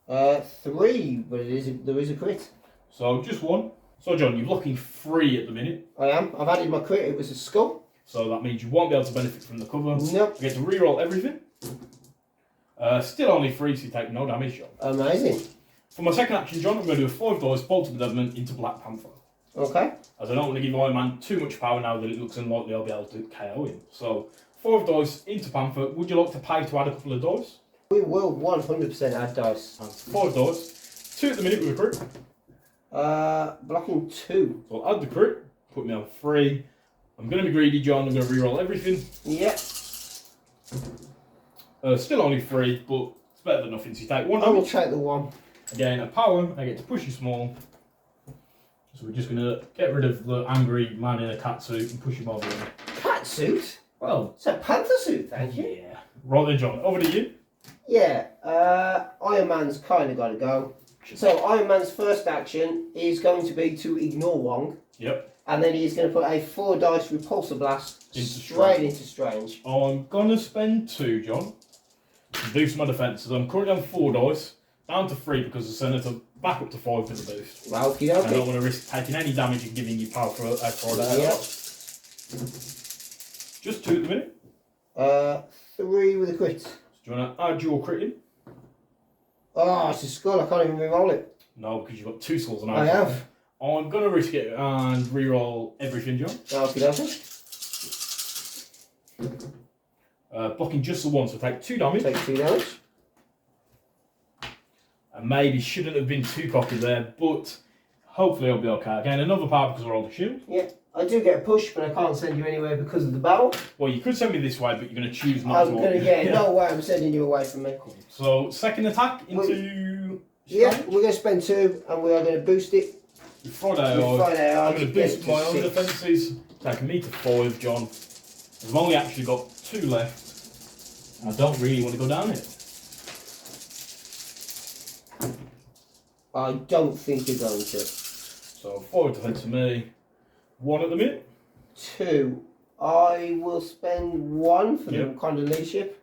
Speaker 2: 3, but there is a crit.
Speaker 1: So just 1. So John, you're looking 3 at the minute.
Speaker 2: I am. I've added my crit. It was a skull.
Speaker 1: So that means you won't be able to benefit from the cover.
Speaker 2: Nope.
Speaker 1: You get to reroll everything. Still only 3, so you take no damage, John.
Speaker 2: Amazing.
Speaker 1: For my second action, John, I'm going to do a 5 dice, bolt of bedevilment into Black Panther.
Speaker 2: Okay.
Speaker 1: As I don't want to give Iron Man too much power now that it looks unlikely I'll be able to KO him. So, 5 dice into Panther. Would you like to pay to add a couple of dice?
Speaker 2: We will 100% add dice.
Speaker 1: And 5 dice. 2 at the minute with a crit.
Speaker 2: Blocking 2.
Speaker 1: So I'll add the crit, put me on 3. I'm going to be greedy, John. I'm going to reroll everything.
Speaker 2: Yep.
Speaker 1: Still only 3, but it's better than nothing. So you take 1
Speaker 2: I will
Speaker 1: damage.
Speaker 2: take the 1.
Speaker 1: Again, a power. I get to push you small. So we're just going to get rid of the angry man in a cat suit and push him over here.
Speaker 2: Cat suit?
Speaker 1: Well,
Speaker 2: It's a panther suit, thank you.
Speaker 1: yeah. Right then, John. Over to you.
Speaker 2: Yeah, Iron Man's kind of got to go. So Iron Man's first action is going to be to ignore Wong.
Speaker 1: Yep.
Speaker 2: And then he's going to put a 4 dice repulsor blast
Speaker 1: Into
Speaker 2: straight
Speaker 1: Strange.
Speaker 2: into Strange.
Speaker 1: I'm going to spend 2, John, to do some defences. I'm currently on 4 dice, down to 3 because the Senator back up to 5 for the boost.
Speaker 2: Okie
Speaker 1: I don't
Speaker 2: dokie.
Speaker 1: want to risk taking any damage and giving you power for a
Speaker 2: Yeah.
Speaker 1: Just 2 at the minute.
Speaker 2: 3 with a crit.
Speaker 1: So do you want to add your crit in?
Speaker 2: Oh, it's a skull. I can't even re-roll it.
Speaker 1: No, because you've got 2 skulls on
Speaker 2: I have.
Speaker 1: I'm going to risk it and re-roll everything, John.
Speaker 2: Okay.
Speaker 1: Blocking just the one, so take 2 damage.
Speaker 2: Take 2 damage.
Speaker 1: And maybe shouldn't have been too cocky there, but hopefully I'll be okay. Again, another power because I rolled a shield.
Speaker 2: Yeah, I do get a push, but I can't send you anywhere because of the battle.
Speaker 1: Well, you could send me this way, but you're going to choose not to.
Speaker 2: I'm going to get no way I'm sending you away from me.
Speaker 1: So, second attack into...
Speaker 2: Yeah, we're going to spend 2 and we are going to boost it.
Speaker 1: With Friday, I'm going to boost my own defences, taking me to 5, John. I've only actually got 2 left. And I don't really want to go down here.
Speaker 2: I don't think you're going to.
Speaker 1: So 5 defence for me, 1 at the minute.
Speaker 2: 2. I will spend 1 for the Wakanda leadership.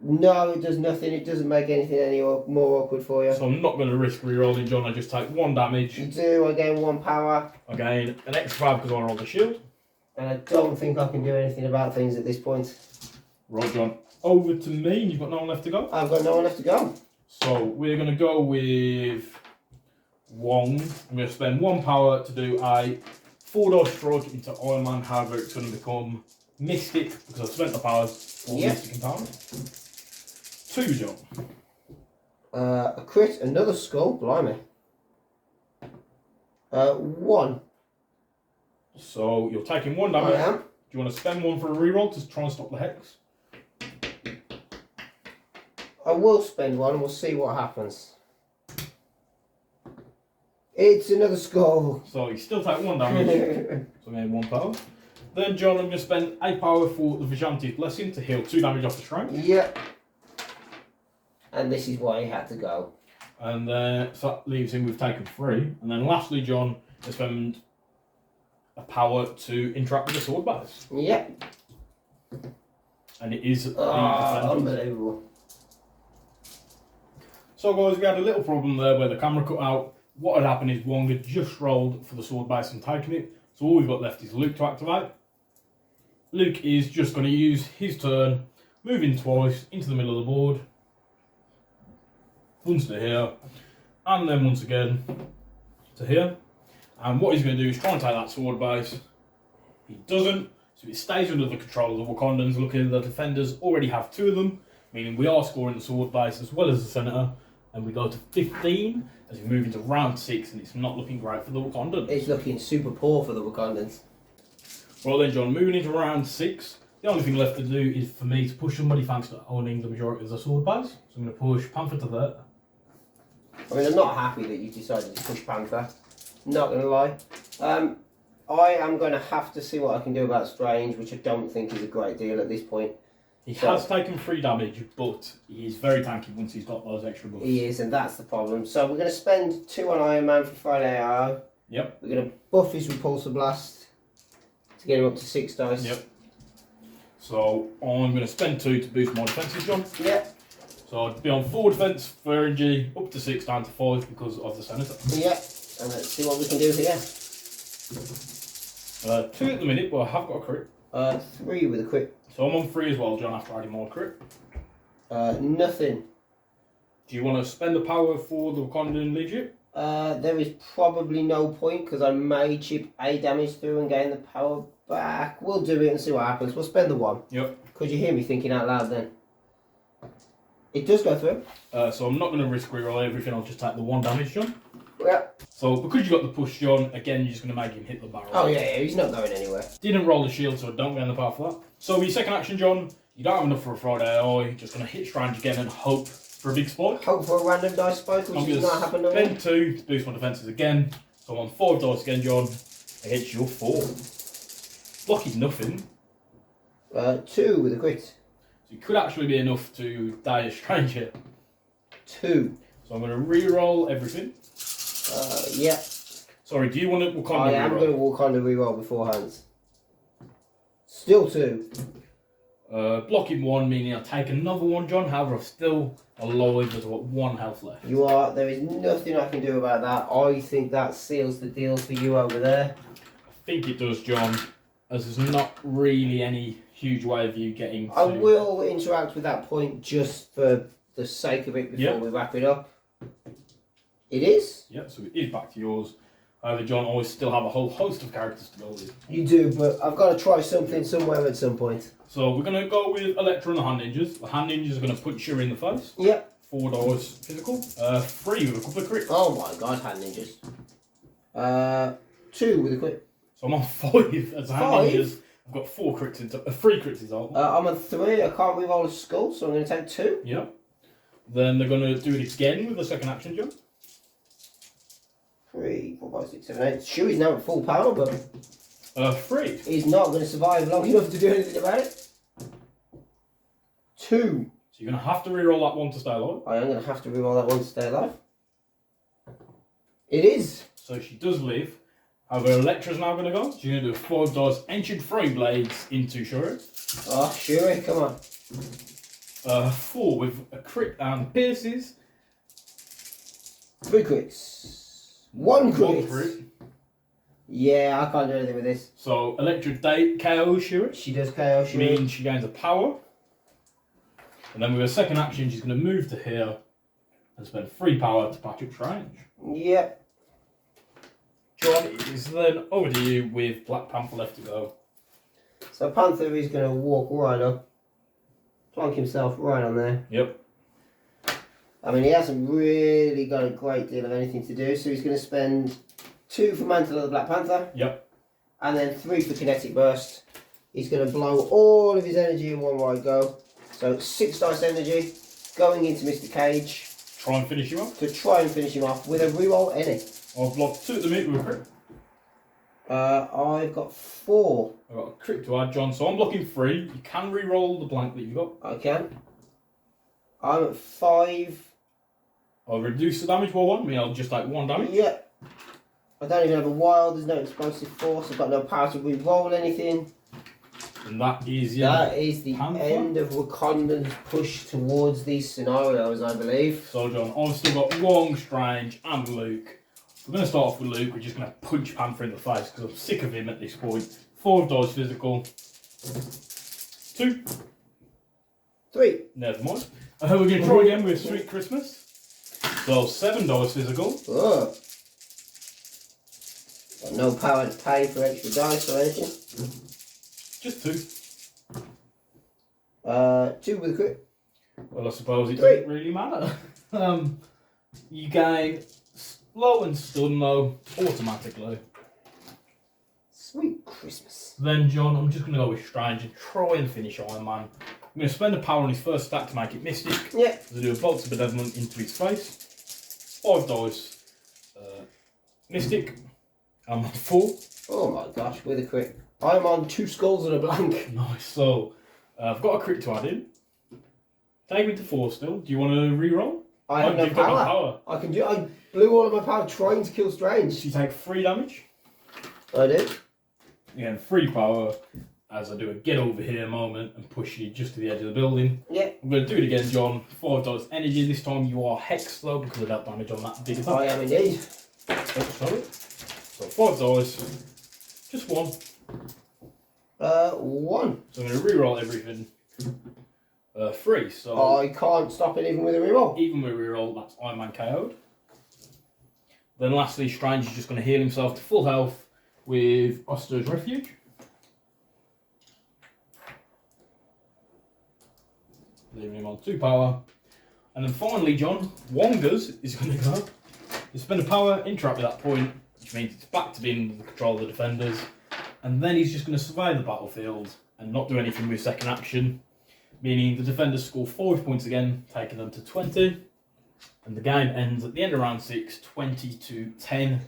Speaker 2: No, it does nothing. It doesn't make anything any more awkward for you.
Speaker 1: So I'm not going to risk re-rolling, John. I just take 1 damage.
Speaker 2: You do. I gain 1 power.
Speaker 1: I gain an extra 5 because I rolled a shield.
Speaker 2: And I don't think I can do anything about things at this point.
Speaker 1: Right, John. Over to me. You've got no one left to go.
Speaker 2: I've got no one left to go.
Speaker 1: So we're going to go with Wong. I'm going to spend 1 power to do a 4-die strike into Ironman. However, it's going to become Mystic because I've spent the powers for Mystic and Power. 2, John.
Speaker 2: A crit, another skull, blimey. 1.
Speaker 1: So you're taking 1 damage.
Speaker 2: I am.
Speaker 1: Do you want to spend 1 for a reroll to try and stop the hex?
Speaker 2: I will spend 1 and we'll see what happens. It's another skull.
Speaker 1: So you still take 1 damage. So I made 1 power. Then, John, I'm going to spend 8 power for the Vigilante's Blessing to heal 2 damage off the shrine.
Speaker 2: Yep. And this is why he had to go.
Speaker 1: And so that leaves him with taken 3. And then lastly, John, I spend a power to interact with the sword base.
Speaker 2: Yep.
Speaker 1: And it is
Speaker 2: unbelievable.
Speaker 1: So guys, we had a little problem there where the camera cut out. What had happened is Wong had just rolled for the sword base and taken it. So all we've got left is Luke to activate. Luke is just going to use his turn, moving twice into the middle of the board. Once to here, and then once again to here. And what he's going to do is try and take that sword base. He doesn't, so it stays under the control of the Wakandans. Looking at the defenders already have 2 of them, meaning we are scoring the sword base as well as the centre. And we go to 15 as we move into round 6, and it's not looking great for the Wakandans.
Speaker 2: It's looking super poor for the Wakandans.
Speaker 1: Well then, John, moving into round 6, the only thing left to do is for me to push somebody thanks to owning the majority of the sword base. So I'm going to push Panther to there.
Speaker 2: I mean, I'm not happy that you decided to push Panther. Not going to lie. I am going to have to see what I can do about Strange, which I don't think is a great deal at this point.
Speaker 1: He has taken 3 damage, but he is very tanky once he's got those extra buffs.
Speaker 2: He is, and that's the problem. So we're going to spend 2 on Iron Man for Friday AO.
Speaker 1: Yep.
Speaker 2: We're going to buff his Repulsor Blast to get him up to 6 dice.
Speaker 1: Yep. So I'm going to spend 2 to boost my defences, John.
Speaker 2: Yep.
Speaker 1: So I'd be on 4 defence for RNG, up to 6, down to 5 because of the Senator.
Speaker 2: Yep. And let's see what we can do here.
Speaker 1: 2 at the minute, but I have got a crit.
Speaker 2: 3 with a crit.
Speaker 1: So I'm on 3 as well, John, after adding more crit.
Speaker 2: Nothing.
Speaker 1: Do you want to spend the power for the Wakandan Legion?
Speaker 2: There is probably no point because I may chip A damage through and gain the power back. We'll do it and see what happens. We'll spend the 1.
Speaker 1: Yep.
Speaker 2: Could you hear me thinking out loud then? It does go through.
Speaker 1: So I'm not going to risk reroll everything, I'll just take the 1 damage, John.
Speaker 2: Yeah.
Speaker 1: So because you got the push, John, again you're just going to make him hit the barrel.
Speaker 2: Oh yeah, he's not going anywhere.
Speaker 1: Didn't roll the shield, so I don't get in the power for that. So your second action, John, you don't have enough for a Friday AO, you're just going to hit Strange again and hope for a big spike.
Speaker 2: Hope for a random dice spike, which does not happen no more.
Speaker 1: Spend 2 to boost my defences again. So I'm on 5 dice again, John, against your 4. Blocking nothing.
Speaker 2: 2 with a crit.
Speaker 1: So it could actually be enough to die a Strange here.
Speaker 2: 2.
Speaker 1: So I'm going to re-roll everything.
Speaker 2: Yeah.
Speaker 1: Sorry, do you want to Wakanda
Speaker 2: I am going to Wakanda reroll beforehand. Still 2.
Speaker 1: Blocking 1, meaning I'll take another 1, John. However, I'm still alive. There's what, 1 health left.
Speaker 2: You are. There is nothing I can do about that. I think that seals the deal for you over there.
Speaker 1: I think it does, John. as there's not really any huge way of you getting to...
Speaker 2: I will interact with that point just for the sake of it before we wrap it up. It is?
Speaker 1: Yeah, so it is back to yours. However, John, always still have a whole host of characters to go with.
Speaker 2: You do, but I've got to try something somewhere at some point.
Speaker 1: So we're going to go with Elektra and the Hand Ninjas. The Hand Ninjas are going to punch Shuri in the face.
Speaker 2: Yep.
Speaker 1: $4 physical. 3 with a couple of crits.
Speaker 2: Oh my god, Hand Ninjas. 2 with a crit.
Speaker 1: So I'm on 5 as Hand Ninjas. I've got 3 crits in total.
Speaker 2: I'm on 3. I can't reroll a skull, so I'm going to take 2.
Speaker 1: Yep. Then they're going to do it again with the second action, John.
Speaker 2: 3, 4, 5, 6, 7, 8. Shuri's now at full power, but
Speaker 1: 3.
Speaker 2: he's not going to survive long enough to do anything about it. 2.
Speaker 1: So you're going to have to reroll that one to stay alive.
Speaker 2: I am going to have to reroll that one to stay alive. It is.
Speaker 1: So she does live. However, Elektra's now going to go. She's going to do 5 dice ancient Frey blades into Shuri.
Speaker 2: Oh, Shuri, come on.
Speaker 1: 4 with a crit and pierces.
Speaker 2: 3 crits. 1 crit.
Speaker 1: 1 crit.
Speaker 2: Yeah, I can't do anything with this.
Speaker 1: So Elektra KOs Shuri.
Speaker 2: She does KO Shuri.
Speaker 1: Means she gains a power. And then with her second action, she's going to move to here and spend 3 power to patch up Strange.
Speaker 2: Yep.
Speaker 1: John, it is then over to you with Black Panther left to go.
Speaker 2: So Panther is going to walk right up. Plonk himself right on there.
Speaker 1: Yep.
Speaker 2: I mean, he hasn't really got a great deal of anything to do, so he's going to spend 2 for Mantle of the Black Panther.
Speaker 1: Yep.
Speaker 2: And then 3 for Kinetic Burst. He's going to blow all of his energy in one wide go. So 6 dice energy going into Mr. Cage.
Speaker 1: Try and finish him off.
Speaker 2: To try and finish him off with a reroll any.
Speaker 1: I've blocked 2 at the minute with a crit.
Speaker 2: I've got 4.
Speaker 1: I've got a crit to add, John, so I'm blocking 3. You can re-roll the blank that you've got.
Speaker 2: I can. I'm at 5.
Speaker 1: I'll reduce the damage by 1, I mean I'll just take 1 damage.
Speaker 2: Yeah. I don't even have a wild, there's no explosive force, I've got no power to re-roll anything.
Speaker 1: And that is
Speaker 2: the end of Wakanda's push towards these scenarios, I believe.
Speaker 1: So John, I've still got Wong, Strange and Luke. We're going to start off with Luke. We're just going to punch Panther in the face because I'm sick of him at this point. 4 dice physical. 2.
Speaker 2: 3.
Speaker 1: Never mind. We're going to try again with Sweet Christmas. So 7 dice physical.
Speaker 2: Ugh. Got no power to pay for extra dice or anything.
Speaker 1: Just 2.
Speaker 2: 2 with a crit.
Speaker 1: Well, I suppose it
Speaker 2: 3.
Speaker 1: doesn't really matter. You gain slow and stun though, automatically.
Speaker 2: Sweet Christmas.
Speaker 1: Then John, I'm just going to go with Strange and try and finish Ironman. I'm going to spend a power on his first stack to make it Mystic.
Speaker 2: Yeah.
Speaker 1: To do a Bolt of Benevolent into his face. 5 dice. Mystic. I'm on 4.
Speaker 2: Oh my gosh, with a crit. I'm on 2 skulls and a blank.
Speaker 1: Nice. So, I've got a crit to add in. Take me to 4 still. Do you want to re-roll?
Speaker 2: I have no
Speaker 1: You've got
Speaker 2: power. I blew all of my power trying to kill Strange.
Speaker 1: You take 3 damage.
Speaker 2: I did.
Speaker 1: Again, 3 power. As I do a get over here moment and push you just to the edge of the building.
Speaker 2: Yeah.
Speaker 1: I'm going to do it again, John. 5 dice energy. This time you are hexed though because of that damage on that big attack.
Speaker 2: I am indeed.
Speaker 1: Oh, sorry. So 5 dice. Just 1.
Speaker 2: 1.
Speaker 1: So I'm going to re-roll everything. 3. So
Speaker 2: I can't stop it even with a reroll.
Speaker 1: even with re-roll, that's Iron Man KO'd. Then lastly, Strange is just going to heal himself to full health with Oster's Refuge. Leaving him on 2 power. And then finally, John, Wongas is going to go. You spend a power, interact at that point, which means it's back to being under the control of the defenders. And then he's just going to survive the battlefield and not do anything with second action. Meaning the defenders score 5 points again, taking them to 20. And the game ends at the end of round 6, 20-10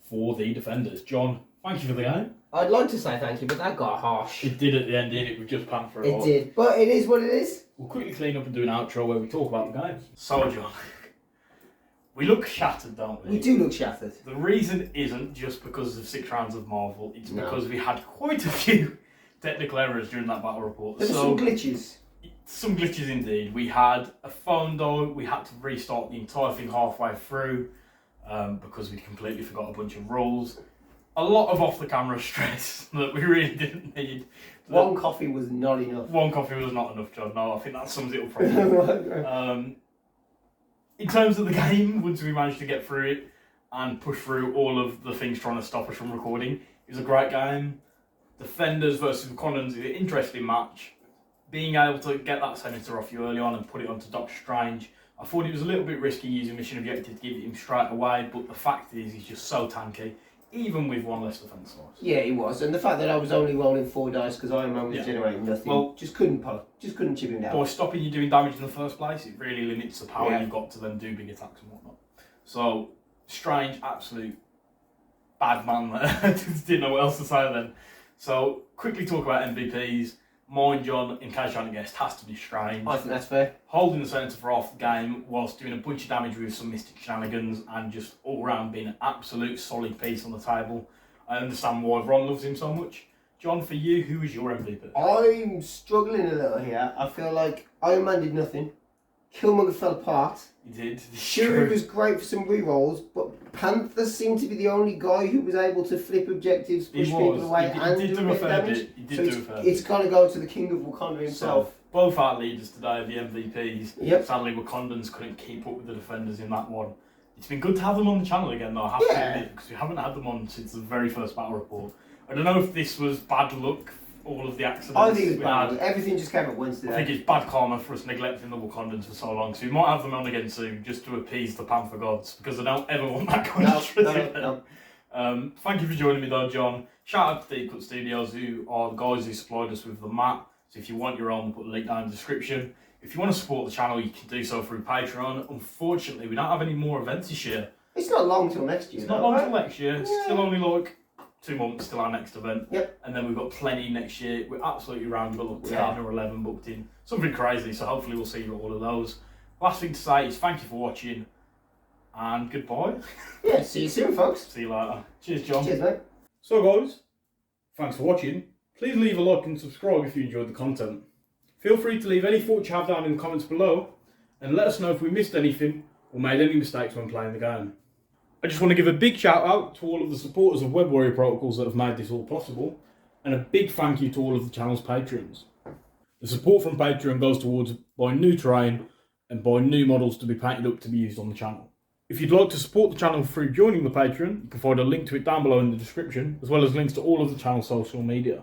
Speaker 1: for the defenders. John, thank you for the game.
Speaker 2: I'd like to say thank you, but that got harsh.
Speaker 1: It did at the end, didn't it? With just Panther.
Speaker 2: It did, but it is what it is.
Speaker 1: We'll quickly clean up and do an outro where we talk about the game. So, John, we look shattered, don't we?
Speaker 2: We do look shattered.
Speaker 1: The reason isn't just because of 6 rounds of Marvel, it's
Speaker 2: No.
Speaker 1: because we had quite a few technical errors during that battle report.
Speaker 2: There were some glitches.
Speaker 1: Some glitches indeed. We had a phone die, we had to restart the entire thing halfway through because we completely forgot a bunch of rules. a lot of off-the-camera stress that we really didn't need.
Speaker 2: One coffee was not enough.
Speaker 1: One coffee was not enough, John. No, I think that sums it up properly. In terms of the game, once we managed to get through it and push through all of the things trying to stop us from recording, it was a great game. Defenders versus Wakandans is an interesting match. Being able to get that senator off you early on and put it onto Doctor Strange, I thought it was a little bit risky using Mission Objective to give it him straight away, but the fact is he's just so tanky, even with one less defence loss.
Speaker 2: Yeah, he was, and the fact that I was only rolling 4 dice because Ironman was generating nothing,
Speaker 1: well,
Speaker 2: just couldn't chip him down.
Speaker 1: By stopping you doing damage in the first place, it really limits the power you've got to then do big attacks and whatnot. So, Strange, absolute bad man there. Just didn't know what else to say then. So, quickly talk about MVPs. Mine, John, in case you haven't guessed, has to be Strange.
Speaker 2: I think that's fair.
Speaker 1: Holding the centre for half the game whilst doing a bunch of damage with some Mystic shenanigans and just all round being an absolute solid piece on the table. I understand why Ron loves him so much. John, for you, who is your MVP?
Speaker 2: I'm struggling a little here. I feel like Iron Man did nothing. Killmonger fell apart.
Speaker 1: He did.
Speaker 2: Shuri was great for some rerolls, but Panther seemed to be the only guy who was able to flip objectives, push people away, and do a bit of damage. It's got to go to the King of Wakanda himself.
Speaker 1: So, both our leaders today, the MVPs.
Speaker 2: Yep.
Speaker 1: Sadly, Wakandans couldn't keep up with the defenders in that one. It's been good to have them on the channel again, though, I have to admit, because we haven't had them on since the very first battle report. I don't know if this was bad luck, all of the accidents.
Speaker 2: I think it's bad. Everything just came at once today.
Speaker 1: I think it's bad karma for us neglecting the Wakandans for so long, so we might have them on again soon just to appease the Panther gods, because I don't ever want that kind of stress. No. Thank you for joining me though, John. Shout out to Deep Cut Studios, who are the guys who supplied us with the map. So if you want your own, we'll put a link down in the description. If you want to support the channel, you can do so through Patreon. Unfortunately, we don't have any more events this year.
Speaker 2: It's not long till next year.
Speaker 1: It's not long till next year. It's still only like 2 months till our next event.
Speaker 2: Yep.
Speaker 1: And then we've got plenty next year. We're absolutely round. We've got like 10 or 11 booked in. Something crazy. So hopefully we'll see you at all of those. Last thing to say is thank you for watching. And goodbye.
Speaker 2: Yeah, see you soon, folks.
Speaker 1: See you later. Cheers, John.
Speaker 2: Cheers, mate.
Speaker 1: So guys, thanks for watching. Please leave a like and subscribe if you enjoyed the content. Feel free to leave any thoughts you have down in the comments below and let us know if we missed anything or made any mistakes when playing the game. I just want to give a big shout out to all of the supporters of Web Warrior Protocols that have made this all possible, and a big thank you to all of the channel's patrons. The support from Patreon goes towards buying new terrain and buying new models to be painted up to be used on the channel. If you'd like to support the channel through joining the Patreon, you can find a link to it down below in the description, as well as links to all of the channel's social media.